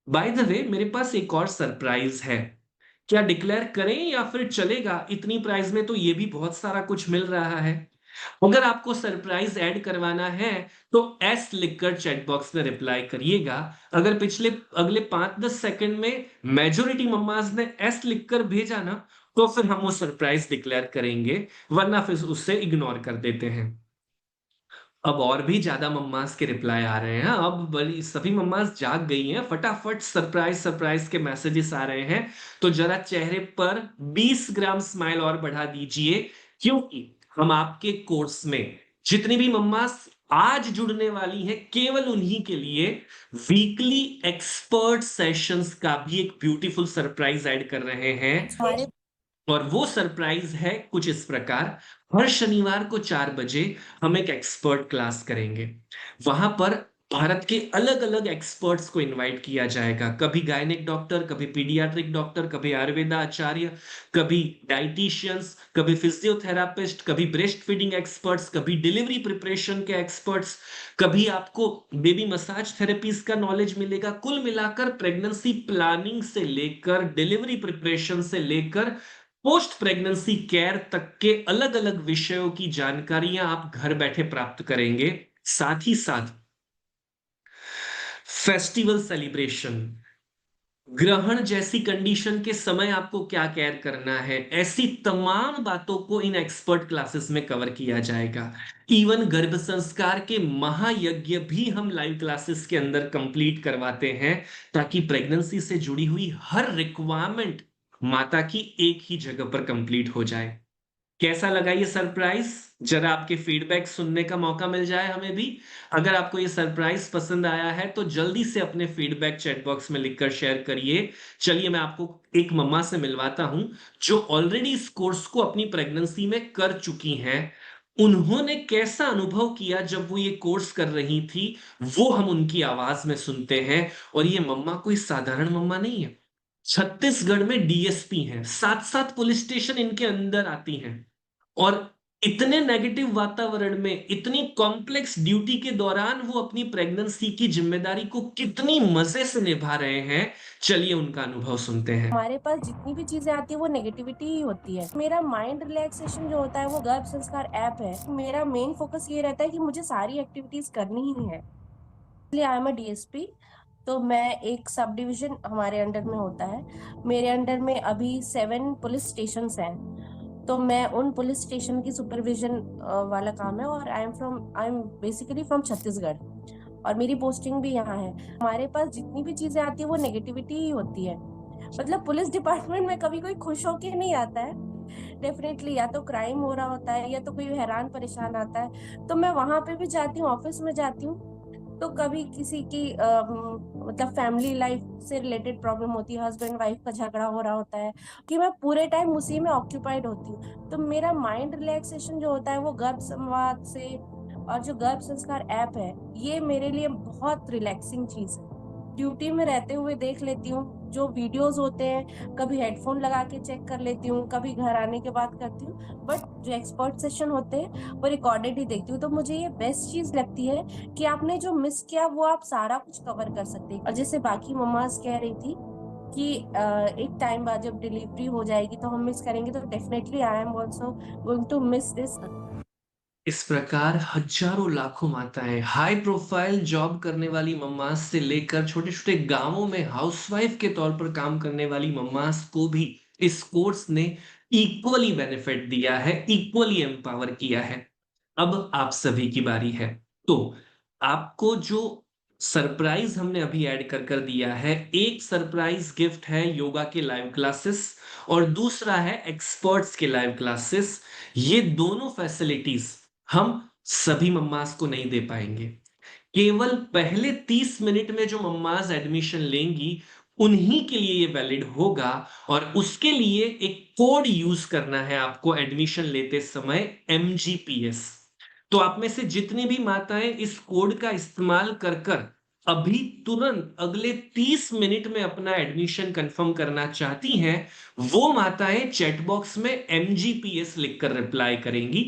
बाय द वे, मेरे पास एक और सरप्राइज है। क्या डिक्लेयर करें या फिर चलेगा? इतनी प्राइस में तो ये भी बहुत सारा कुछ मिल रहा है। अगर आपको सरप्राइज ऐड करवाना है, तो एस लिखकर चैट बॉक्स में रिप्लाई करिएगा। अगर पिछले अगले 5-10 सेकंड में मेजोरिटी मम्माज ने एस लिखकर भेजा ना, तो फिर हम वो सरप्राइज डिक्लेयर करेंगे, वरना फिर उससे इग्नोर कर देते हैं। अब और भी ज्यादा मम्मास के रिप्लाई आ रहे हैं, अब बड़ी सभी मम्मास जाग गई हैं, फटाफट सरप्राइज सरप्राइज के मैसेजेस आ रहे हैं। तो जरा चेहरे पर 20 ग्राम स्माइल और बढ़ा दीजिए, क्योंकि हम आपके कोर्स में जितनी भी मम्मास आज जुड़ने वाली हैं, केवल उन्हीं के लिए वीकली एक्सपर्ट सेशंस का भी एक ब्यूटीफुल सरप्राइज ऐड कर रहे हैं। और वो सरप्राइज है कुछ इस प्रकार। हर शनिवार को 4 बजे हम एक एक्सपर्ट क्लास करेंगे। वहां पर भारत के अलग अलग एक्सपर्ट्स को इनवाइट किया जाएगा, कभी गायनिक डॉक्टर, कभी पीडियाट्रिक डॉक्टर, कभी आयुर्वेदा आचार्य, कभी डाइटिशियंस, कभी फिजियोथेरापिस्ट, कभी ब्रेस्ट फीडिंग एक्सपर्ट्स, कभी डिलीवरी प्रिपरेशन के एक्सपर्ट्स, कभी आपको बेबी मसाज थेरेपीज का नॉलेज मिलेगा। कुल मिलाकर प्रेगनेंसी प्लानिंग से लेकर डिलीवरी प्रिपरेशन से लेकर पोस्ट प्रेगनेंसी केयर तक के अलग अलग विषयों की जानकारियां आप घर बैठे प्राप्त करेंगे। साथ ही साथ फेस्टिवल सेलिब्रेशन, ग्रहण जैसी कंडीशन के समय आपको क्या केयर करना है, ऐसी तमाम बातों को इन एक्सपर्ट क्लासेस में कवर किया जाएगा। इवन गर्भ संस्कार के महायज्ञ भी हम लाइव क्लासेस के अंदर कंप्लीट करवाते हैं, ताकि प्रेगनेंसी से जुड़ी हुई हर रिक्वायरमेंट माता की एक ही जगह पर कंप्लीट हो जाए। कैसा लगा ये सरप्राइज? जरा आपके फीडबैक सुनने का मौका मिल जाए हमें भी। अगर आपको ये सरप्राइज पसंद आया है तो जल्दी से अपने फीडबैक चैट बॉक्स में लिखकर शेयर करिए। चलिए मैं आपको एक मम्मा से मिलवाता हूं जो ऑलरेडी इस कोर्स को अपनी प्रेगनेंसी में कर चुकी हैं। उन्होंने कैसा अनुभव किया जब वो ये कोर्स कर रही थी, वो हम उनकी आवाज में सुनते हैं। और ये मम्मा कोई साधारण मम्मा नहीं है। छत्तीसगढ़ में डीएसपी हैं, सात सात पुलिस स्टेशन इनके अंदर आती हैं, और इतने नेगेटिव वातावरण में इतनी कॉम्प्लेक्स ड्यूटी के दौरान वो अपनी प्रेगनेंसी की जिम्मेदारी को कितनी मजे से निभा रहे हैं। चलिए उनका अनुभव सुनते हैं। हमारे पास जितनी भी चीजें आती है वो नेगेटिविटी ही होती है। मेरा माइंड रिलैक्सेशन जो होता है वो गर्भ संस्कार ऐप है। मेरा मेन फोकस ये रहता है कि मुझे सारी एक्टिविटीज करनी ही है, इसलिए आई एम अ डीएसपी। तो मैं एक सब डिवीजन हमारे अंडर में होता है। मेरे अंडर में अभी 7 पुलिस स्टेशन हैं, तो मैं उन पुलिस स्टेशन की सुपरविजन वाला काम है। और I am basically from Chhattisgarh, और मेरी पोस्टिंग भी यहाँ है। हमारे पास जितनी भी चीजें आती है वो नेगेटिविटी ही होती है। मतलब पुलिस डिपार्टमेंट में कभी कोई खुश होके नहीं आता है। डेफिनेटली या तो क्राइम हो रहा होता है या तो कोई हैरान परेशान आता है, तो मैं वहां पे भी जाती हूँ, ऑफिस में जाती हूँ। तो कभी किसी की मतलब फैमिली लाइफ से रिलेटेड प्रॉब्लम होती है, हस्बैंड वाइफ का झगड़ा हो रहा होता है, कि मैं पूरे टाइम उसी में ऑक्यूपाइड होती हूँ। तो मेरा माइंड रिलैक्सेशन जो होता है वो गर्भ संवाद से, और जो गर्भ संस्कार ऐप है ये मेरे लिए बहुत रिलैक्सिंग चीज है। ड्यूटी में रहते हुए देख लेती हूँ जो वीडियोस होते हैं, कभी हेडफोन लगा के चेक कर लेती हूँ, कभी घर आने के बाद करती हूँ, बट जो एक्सपर्ट सेशन होते हैं वो रिकॉर्डेड ही देखती हूँ। तो मुझे ये बेस्ट चीज लगती है कि आपने जो मिस किया वो आप सारा कुछ कवर कर सकते हैं। और जैसे बाकी मम्माज कह रही थी कि एक टाइम बाद जब डिलीवरी हो जाएगी तो हम मिस करेंगे, तो definitely I am also going to miss this. इस प्रकार हजारों लाखों माताएं, हाई प्रोफाइल जॉब करने वाली मम्मास से लेकर छोटे छोटे गांवों में हाउसवाइफ के तौर पर काम करने वाली मम्मास को भी इस कोर्स ने इक्वली बेनिफिट दिया है, इक्वली एम्पावर किया है। अब आप सभी की बारी है। तो आपको जो सरप्राइज हमने अभी ऐड कर दिया है, एक सरप्राइज गिफ्ट है योगा के लाइव क्लासेस, और दूसरा है एक्सपर्ट्स के लाइव क्लासेस। ये दोनों फैसिलिटीज हम सभी मम्मास को नहीं दे पाएंगे। केवल पहले 30 मिनट में जो मम्मास एडमिशन लेंगी उन्हीं के लिए ये वैलिड होगा, और उसके लिए एक कोड यूज करना है आपको एडमिशन लेते समय, MGPS। तो आप में से जितनी भी माताएं इस कोड का इस्तेमाल कर कर अभी तुरंत अगले 30 मिनट में अपना एडमिशन कंफर्म करना चाहती हैं, वो माताएं चैट बॉक्स में MGPS लिखकर रिप्लाई करेंगी।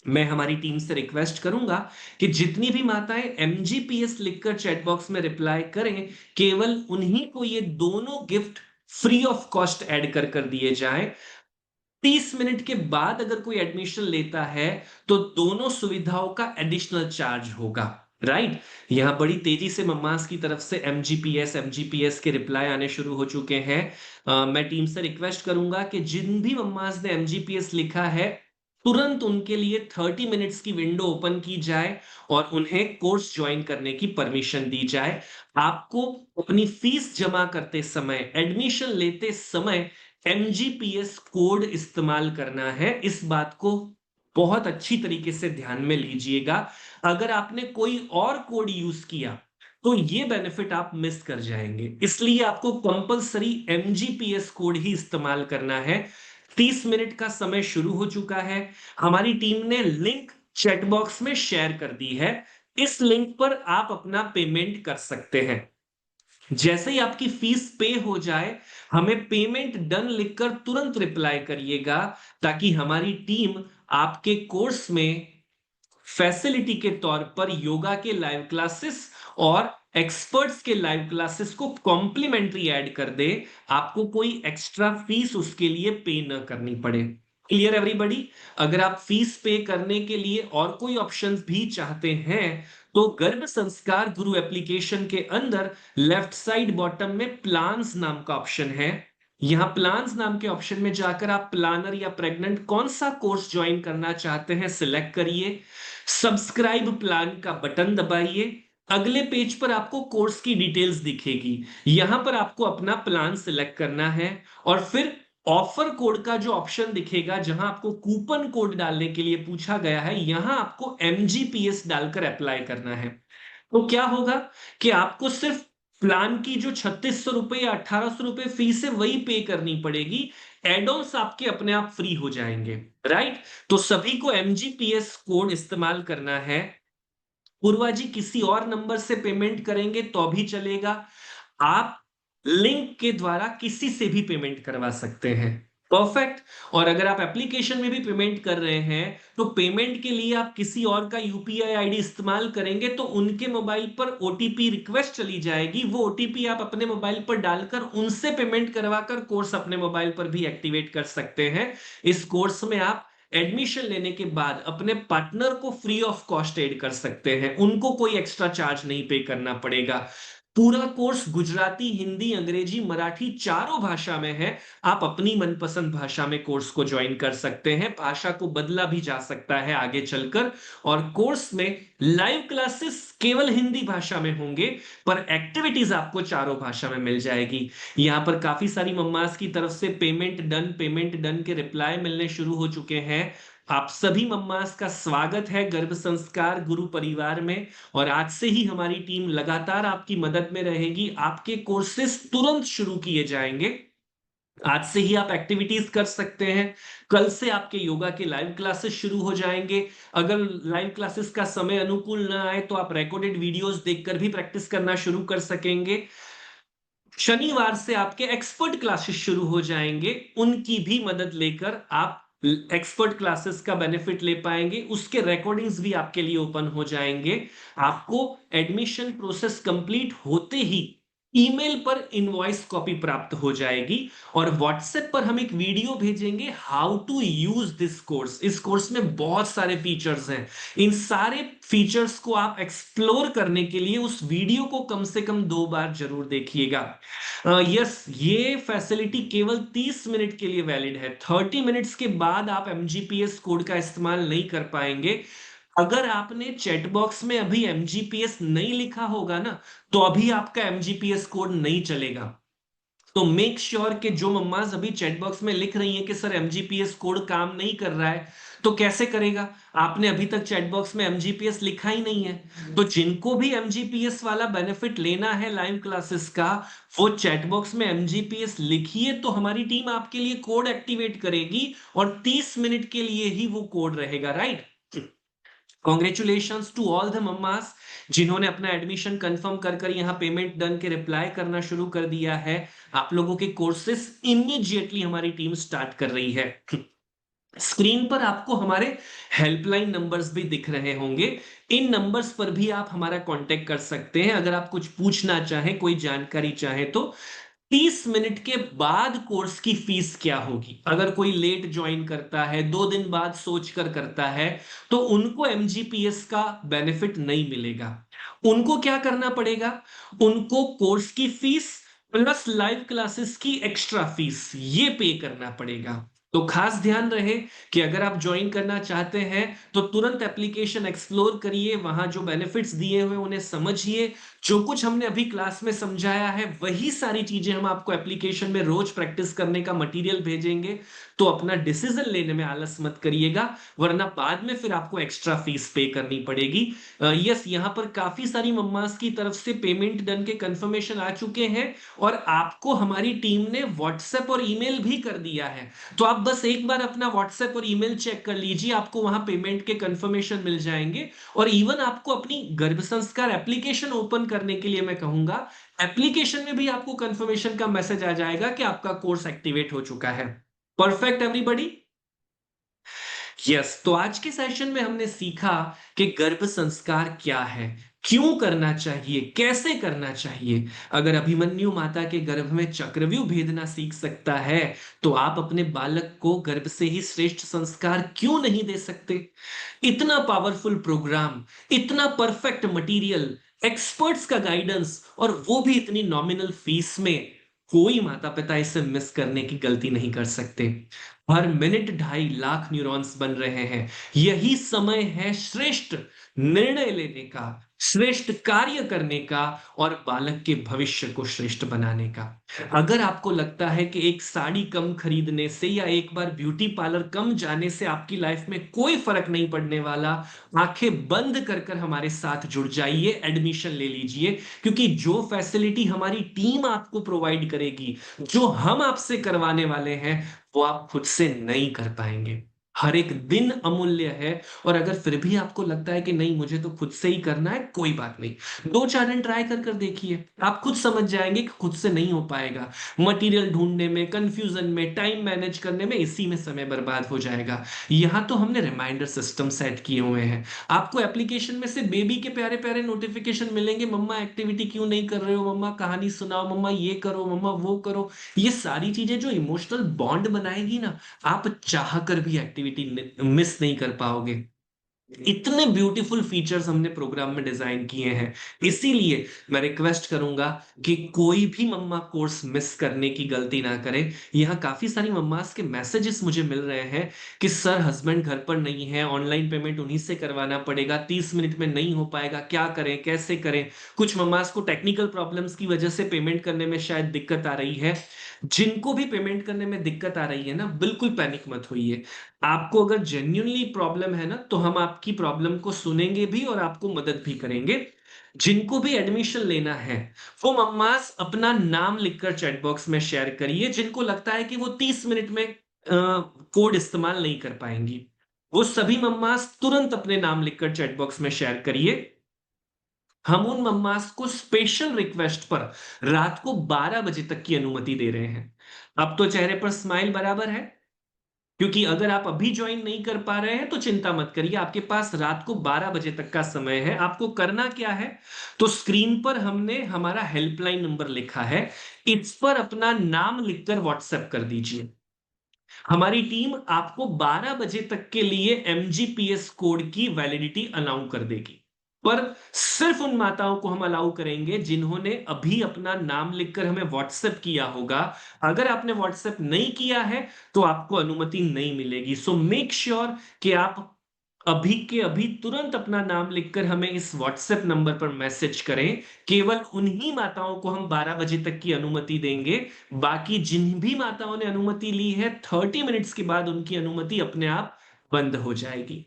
मैं हमारी टीम से रिक्वेस्ट करूंगा कि जितनी भी माताएं MGPS लिखकर चैट बॉक्स में रिप्लाई करें, केवल उन्हीं को ये दोनों gift free of cost add कर दिए जाएं। 30 मिनट के बाद अगर कोई एडमिशन लेता है तो दोनों सुविधाओं का एडिशनल चार्ज होगा। राइट। यहां बड़ी तेजी से मम्मास की तरफ से एमजीपीएस के रिप्लाई आने शुरू हो चुके हैं। मैं टीम से रिक्वेस्ट करूंगा कि जिन भी मम्मास ने MGPS लिखा है, तुरंत उनके लिए 30 मिनट्स की विंडो ओपन की जाए और उन्हें कोर्स ज्वाइन करने की परमिशन दी जाए। आपको अपनी फीस जमा करते समय, एडमिशन लेते समय MGPS कोड इस्तेमाल करना है। इस बात को बहुत अच्छी तरीके से ध्यान में लीजिएगा। अगर आपने कोई और कोड यूज किया तो ये बेनिफिट आप मिस कर जाएंगे, इसलिए आपको कंपलसरी MGPS कोड ही इस्तेमाल करना है। 30 मिनट का समय शुरू हो चुका है। हमारी टीम ने लिंक चैट बॉक्स में शेयर कर दी है। इस लिंक पर आप अपना पेमेंट कर सकते हैं। जैसे ही आपकी फीस पे हो जाए, हमें पेमेंट डन लिखकर तुरंत रिप्लाई करिएगा, ताकि हमारी टीम आपके कोर्स में फैसिलिटी के तौर पर योगा के लाइव क्लासेस और एक्सपर्ट्स के लाइव क्लासेस को कॉम्प्लीमेंट्री ऐड कर दे। आपको कोई एक्स्ट्रा फीस उसके लिए पे न करनी पड़े। Clear everybody? अगर आप फीस पे करने के लिए और कोई ऑप्शंस भी चाहते हैं तो गर्भ संस्कार गुरु एप्लीकेशन के अंदर लेफ्ट साइड बॉटम में प्लान्स नाम का ऑप्शन है। यहां प्लान्स नाम के ऑप्शन में जाकर आप प्लानर या प्रेग्नेंट कौन सा कोर्स ज्वाइन करना चाहते हैं सिलेक्ट करिए। सब्सक्राइब प्लान का बटन दबाइए। अगले पेज पर आपको कोर्स की डिटेल्स दिखेगी। यहां पर आपको अपना प्लान सिलेक्ट करना है और फिर ऑफर कोड का जो ऑप्शन दिखेगा जहां आपको कूपन कोड डालने के लिए पूछा गया है, यहां आपको MGPS डालकर अप्लाई करना है। तो क्या होगा कि आपको सिर्फ प्लान की जो 3600 रुपए या 1800 रुपए फीस है वही पे करनी पड़ेगी। एडॉन्स आपके अपने आप फ्री हो जाएंगे। राइट? तो सभी को MGPS कोड इस्तेमाल करना है। पूर्वा जी किसी और नंबर से पेमेंट करेंगे तो भी चलेगा। आप लिंक के द्वारा किसी से भी पेमेंट करवा सकते हैं। परफेक्ट। और अगर आप एप्लीकेशन में भी पेमेंट कर रहे हैं तो पेमेंट के लिए आप किसी और का यूपीआई आईडी इस्तेमाल करेंगे तो उनके मोबाइल पर ओटीपी रिक्वेस्ट चली जाएगी। वो ओटीपी आप अपने मोबाइल पर डालकर उनसे पेमेंट करवाकर कोर्स अपने मोबाइल पर भी एक्टिवेट कर सकते हैं। इस कोर्स में आप एडमिशन लेने के बाद अपने पार्टनर को फ्री ऑफ कॉस्ट ऐड कर सकते हैं। उनको कोई एक्स्ट्रा चार्ज नहीं पे करना पड़ेगा। पूरा कोर्स गुजराती, हिंदी, अंग्रेजी, मराठी चारों भाषा में है। आप अपनी मनपसंद भाषा में कोर्स को ज्वाइन कर सकते हैं। भाषा को बदला भी जा सकता है आगे चलकर। और कोर्स में लाइव क्लासेस केवल हिंदी भाषा में होंगे पर एक्टिविटीज आपको चारों भाषा में मिल जाएगी। यहां पर काफी सारी मम्मास की तरफ से पेमेंट डन के रिप्लाई मिलने शुरू हो चुके हैं। आप सभी मम्मास का स्वागत है गर्भ संस्कार गुरु परिवार में। और आज से ही हमारी टीम लगातार आपकी मदद में रहेगी। आपके कोर्सेज तुरंत शुरू किए जाएंगे। आज से ही आप एक्टिविटीज कर सकते हैं। कल से आपके योगा के लाइव क्लासेस शुरू हो जाएंगे। अगर लाइव क्लासेस का समय अनुकूल ना आए तो आप रिकॉर्डेड वीडियोस देखकर भी प्रैक्टिस करना शुरू कर सकेंगे। शनिवार से आपके एक्सपर्ट क्लासेस शुरू हो जाएंगे। उनकी भी मदद लेकर आप एक्सपर्ट क्लासेस का बेनिफिट ले पाएंगे। उसके रिकॉर्डिंग्स भी आपके लिए ओपन हो जाएंगे। आपको एडमिशन प्रोसेस कंप्लीट होते ही ईमेल पर इनवॉइस कॉपी प्राप्त हो जाएगी और व्हाट्सएप पर हम एक वीडियो भेजेंगे how to use this course. इस कोर्स में बहुत सारे फीचर्स हैं। इन सारे फीचर्स को आप एक्सप्लोर करने के लिए उस वीडियो को कम से कम 2 बार जरूर देखिएगा। यस, ये फैसिलिटी केवल 30 मिनट के लिए वैलिड है। 30 मिनट्स के बाद आप MGPS कोड का इस्तेमाल नहीं कर पाएंगे। अगर आपने चैट बॉक्स में अभी MGPS नहीं लिखा होगा ना तो अभी आपका MGPS कोड नहीं चलेगा। तो मेक श्योर कि जो मम्माज अभी चैट बॉक्स में लिख रही हैं कि सर MGPS कोड काम नहीं कर रहा है, तो कैसे करेगा? आपने अभी तक चैट बॉक्स में MGPS लिखा ही नहीं है। तो जिनको भी MGPS वाला बेनिफिट लेना है लाइव क्लासेस का, वो चैट बॉक्स में MGPS लिखिए तो हमारी टीम आपके लिए कोड एक्टिवेट करेगी और 30 मिनट के लिए ही वो कोड रहेगा। Right? Congratulations to all the mammas जिन्होंने अपना एडमिशन कंफर्म कर यहाँ पेमेंट डन के रिप्लाई करना शुरू कर दिया है। आप लोगों के कोर्सेस इमीडिएटली हमारी टीम स्टार्ट कर रही है। स्क्रीन पर आपको हमारे हेल्पलाइन नंबर्स भी दिख रहे होंगे। इन नंबर्स पर भी आप हमारा कांटेक्ट कर सकते हैं अगर आप कुछ पूछना चाहें, कोई जानकारी चाहें तो। 30 मिनट के बाद कोर्स की फीस क्या होगी? अगर कोई लेट ज्वाइन करता है, 2 दिन बाद सोचकर करता है, तो उनको MGPS का बेनिफिट नहीं मिलेगा। उनको क्या करना पड़ेगा? उनको कोर्स की फीस प्लस लाइव क्लासेस की एक्स्ट्रा फीस ये पे करना पड़ेगा। तो खास ध्यान रहे कि अगर आप ज्वाइन करना चाहते हैं तो तुरंत एप्लीकेशन एक्सप्लोर करिए, वहां जो बेनिफिट्स दिए हुए उन्हें समझिए। जो कुछ हमने अभी क्लास में समझाया है वही सारी चीजें हम आपको एप्लीकेशन में रोज प्रैक्टिस करने का मटेरियल भेजेंगे। तो अपना डिसीजन लेने में आलस मत करिएगा, वरना बाद में फिर आपको एक्स्ट्रा फीस पे करनी पड़ेगी। यस, यहाँ पर काफी सारी मम्मास की तरफ से पेमेंट डन के कंफर्मेशन आ चुके हैं और आपको हमारी टीम ने व्हाट्सएप और ईमेल भी कर दिया है। तो आप बस एक बार अपना व्हाट्सएप और ईमेल चेक कर लीजिए, आपको वहां पेमेंट के कंफर्मेशन मिल जाएंगे। और इवन आपको अपनी गर्भ संस्कार एप्लीकेशन ओपन करने के लिए मैं कहूंगा, एप्लीकेशन में भी आपको कंफर्मेशन का मैसेज आ जाएगा कि आपका कोर्स एक्टिवेट हो चुका है। Perfect everybody? यस, तो आज के सेशन में हमने सीखा कि गर्भ संस्कार क्या है, क्यों करना चाहिए, कैसे करना चाहिए। अगर अभिमन्यु माता के गर्भ में चक्रव्यूह भेदना सीख सकता है, तो आप अपने बालक को गर्भ से ही श्रेष्ठ संस्कार क्यों नहीं दे सकते। इतना पावरफुल प्रोग्राम, इतना परफेक्ट मटेरियल, एक्सपर्ट्स का गाइडेंस, और वो भी इतनी नॉमिनल फीस में। कोई माता पिता इसे मिस करने की गलती नहीं कर सकते। हर मिनट 2.5 लाख न्यूरॉन्स बन रहे हैं। यही समय है श्रेष्ठ निर्णय लेने का, श्रेष्ठ कार्य करने का, और बालक के भविष्य को श्रेष्ठ बनाने का। अगर आपको लगता है कि एक साड़ी कम खरीदने से या एक बार ब्यूटी पार्लर कम जाने से आपकी लाइफ में कोई फर्क नहीं पड़ने वाला, आंखें बंद कर कर हमारे साथ जुड़ जाइए, एडमिशन ले लीजिए। क्योंकि जो फैसिलिटी हमारी टीम आपको प्रोवाइड करेगी, जो हम आपसे करवाने वाले हैं, वो आप खुद से नहीं कर पाएंगे। हर एक दिन अमूल्य है। और अगर फिर भी आपको लगता है कि नहीं, मुझे तो खुद से ही करना है, कोई बात नहीं, 2-4 दिन ट्राई कर कर देखिए, आप खुद समझ जाएंगे कि खुद से नहीं हो पाएगा। मटेरियल ढूंढने में, कंफ्यूजन में, टाइम मैनेज करने में, इसी में समय बर्बाद हो जाएगा। यहां तो हमने रिमाइंडर सिस्टम सेट किए हुए हैं। आपको एप्लीकेशन में से बेबी के प्यारे प्यारे नोटिफिकेशन मिलेंगे, मम्मा एक्टिविटी क्यों नहीं कर रहे हो, मम्मा कहानी सुनाओ, मम्मा ये करो, मम्मा वो करो। ये सारी चीजें जो इमोशनल बॉन्ड बनाएगी ना, आप चाह कर भी एक्टिविटी मिस नहीं कर पाओगे। इतने ब्यूटीफुल फीचर्स हमने प्रोग्राम में डिजाइन किए हैं। इसीलिए मैं रिक्वेस्ट करूंगा कि कोई भी मम्मा कोर्स मिस करने की गलती ना करे। यहाँ काफी सारी मम्मास के मैसेजेस मुझे मिल रहे हैं कि सर हस्बैंड घर पर नहीं है, ऑनलाइन पेमेंट उन्हीं से करवाना पड़ेगा, 30 मिनट में नहीं हो पाएगा, क्या करें कैसे करें। कुछ मम्मास को टेक्निकल प्रॉब्लम्स की वजह से पेमेंट करने में शायद दिक्कत आ रही है। जिनको भी पेमेंट करने में दिक्कत आ रही है ना, बिल्कुल पैनिक मत होइए। आपको अगर जेन्युइनली प्रॉब्लम है ना, तो हम आपकी प्रॉब्लम को सुनेंगे भी और आपको मदद भी करेंगे। जिनको भी एडमिशन लेना है, वो मम्मास अपना नाम लिखकर चैट बॉक्स में शेयर करिए। जिनको लगता है कि वो 30 मिनट में कोड इस्तेमाल नहीं कर पाएंगी, वो सभी मम्मास तुरंत अपने नाम लिखकर चैट बॉक्स में शेयर करिए। हम उन मम्मास को स्पेशल रिक्वेस्ट पर रात को 12 बजे तक की अनुमति दे रहे हैं। अब तो चेहरे पर स्माइल बराबर है। क्योंकि अगर आप अभी ज्वाइन नहीं कर पा रहे हैं तो चिंता मत करिए, आपके पास रात को 12 बजे तक का समय है। आपको करना क्या है, तो स्क्रीन पर हमने हमारा हेल्पलाइन नंबर लिखा है, इस पर अपना नाम लिखकर व्हाट्सएप कर दीजिए। हमारी टीम आपको 12 बजे तक के लिए एमजीपीएस कोड की वैलिडिटी अलाउ कर देगी। पर सिर्फ उन माताओं को हम अलाउ करेंगे जिन्होंने अभी अपना नाम लिखकर हमें व्हाट्सएप किया होगा। अगर आपने व्हाट्सएप नहीं किया है तो आपको अनुमति नहीं मिलेगी। सो मेक श्योर कि आप अभी के अभी तुरंत अपना नाम लिखकर हमें इस व्हाट्सएप नंबर पर मैसेज करें। केवल उन्हीं माताओं को हम 12 बजे तक की अनुमति देंगे। बाकी जिन भी माताओं ने अनुमति ली है, 30 मिनट्स के बाद उनकी अनुमति अपने आप बंद हो जाएगी।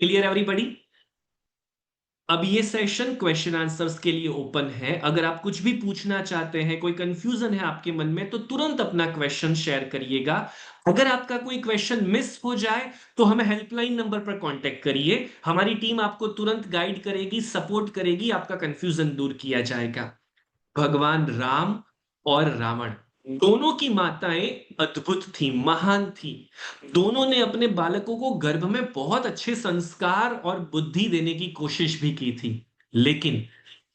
Clear everybody. अब ये सेशन क्वेश्चन आंसर्स के लिए ओपन है। अगर आप कुछ भी पूछना चाहते हैं, कोई कंफ्यूजन है आपके मन में, तो तुरंत अपना क्वेश्चन शेयर करिएगा। अगर आपका कोई क्वेश्चन मिस हो जाए तो हमें हेल्पलाइन नंबर पर कांटेक्ट करिए, हमारी टीम आपको तुरंत गाइड करेगी, सपोर्ट करेगी, आपका कंफ्यूजन दूर किया जाएगा। भगवान राम और रावण दोनों की माताएं अद्भुत थी, महान थी। दोनों ने अपने बालकों को गर्भ में बहुत अच्छे संस्कार और बुद्धि देने की कोशिश भी की थी। लेकिन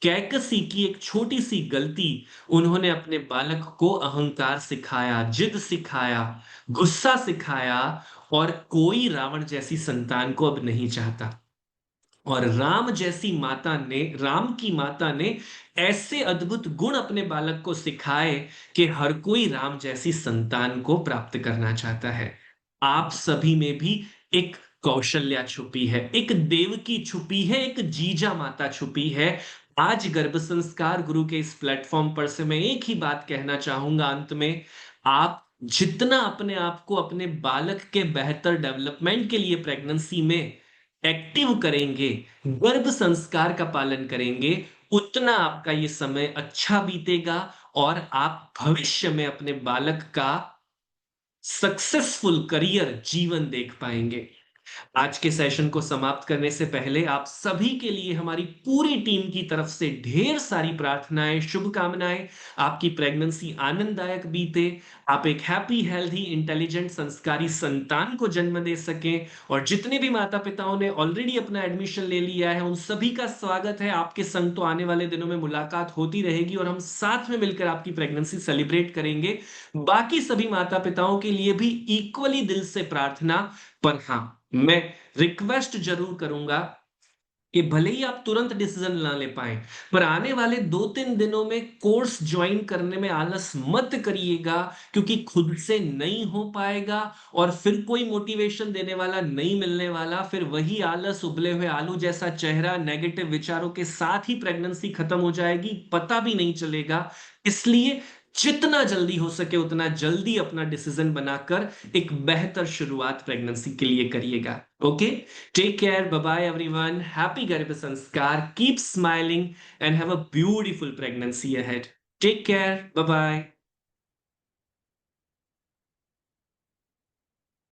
कैकसी की एक छोटी सी गलती, उन्होंने अपने बालक को अहंकार सिखाया, जिद सिखाया, गुस्सा सिखाया, और कोई रावण जैसी संतान को अब नहीं चाहता। और राम की माता ने ऐसे अद्भुत गुण अपने बालक को सिखाए कि हर कोई राम जैसी संतान को प्राप्त करना चाहता है। आप सभी में भी एक कौशल्या छुपी है, एक देवकी छुपी है, एक जीजा माता छुपी है। आज गर्भ संस्कार गुरु के इस प्लेटफॉर्म पर से मैं एक ही बात कहना चाहूंगा अंत में। आप जितना अपने आप को अपने बालक के बेहतर डेवलपमेंट के लिए प्रेगनेंसी में एक्टिव करेंगे, गर्भ संस्कार का पालन करेंगे, उतना आपका ये समय अच्छा बीतेगा और आप भविष्य में अपने बालक का सक्सेसफुल करियर जीवन देख पाएंगे। आज के सेशन को समाप्त करने से पहले आप सभी के लिए हमारी पूरी टीम की तरफ से ढेर सारी प्रार्थनाएं, शुभकामनाएं। आपकी प्रेगनेंसी आनंददायक बीते, आप एक हैप्पी, हेल्दी, इंटेलिजेंट, संस्कारी संतान को जन्म दे सकें। और जितने भी माता पिताओं ने ऑलरेडी अपना एडमिशन ले लिया है, उन सभी का स्वागत है। आपके संग तो आने वाले दिनों में मुलाकात होती रहेगी और हम साथ में मिलकर आपकी प्रेगनेंसी सेलिब्रेट करेंगे। बाकी सभी माता पिताओं के लिए भी इक्वली दिल से प्रार्थना। पर हाँ, मैं रिक्वेस्ट जरूर करूंगा कि भले ही आप तुरंत डिसीजन ना ले पाए, पर आने वाले 2-3 दिनों में कोर्स ज्वाइन करने में आलस मत करिएगा, क्योंकि खुद से नहीं हो पाएगा और फिर कोई मोटिवेशन देने वाला नहीं मिलने वाला। फिर वही आलस, उबले हुए आलू जैसा चेहरा, नेगेटिव विचारों के साथ ही प्रेगनेंसी खत्म हो जाएगी, पता भी नहीं चलेगा। इसलिए जितना जल्दी हो सके उतना जल्दी अपना डिसीजन बनाकर एक बेहतर शुरुआत प्रेगनेंसी के लिए करिएगा। Okay, take care, bye bye everyone, happy garbh sanskar, keep smiling and have a beautiful pregnancy ahead. Take care, bye bye.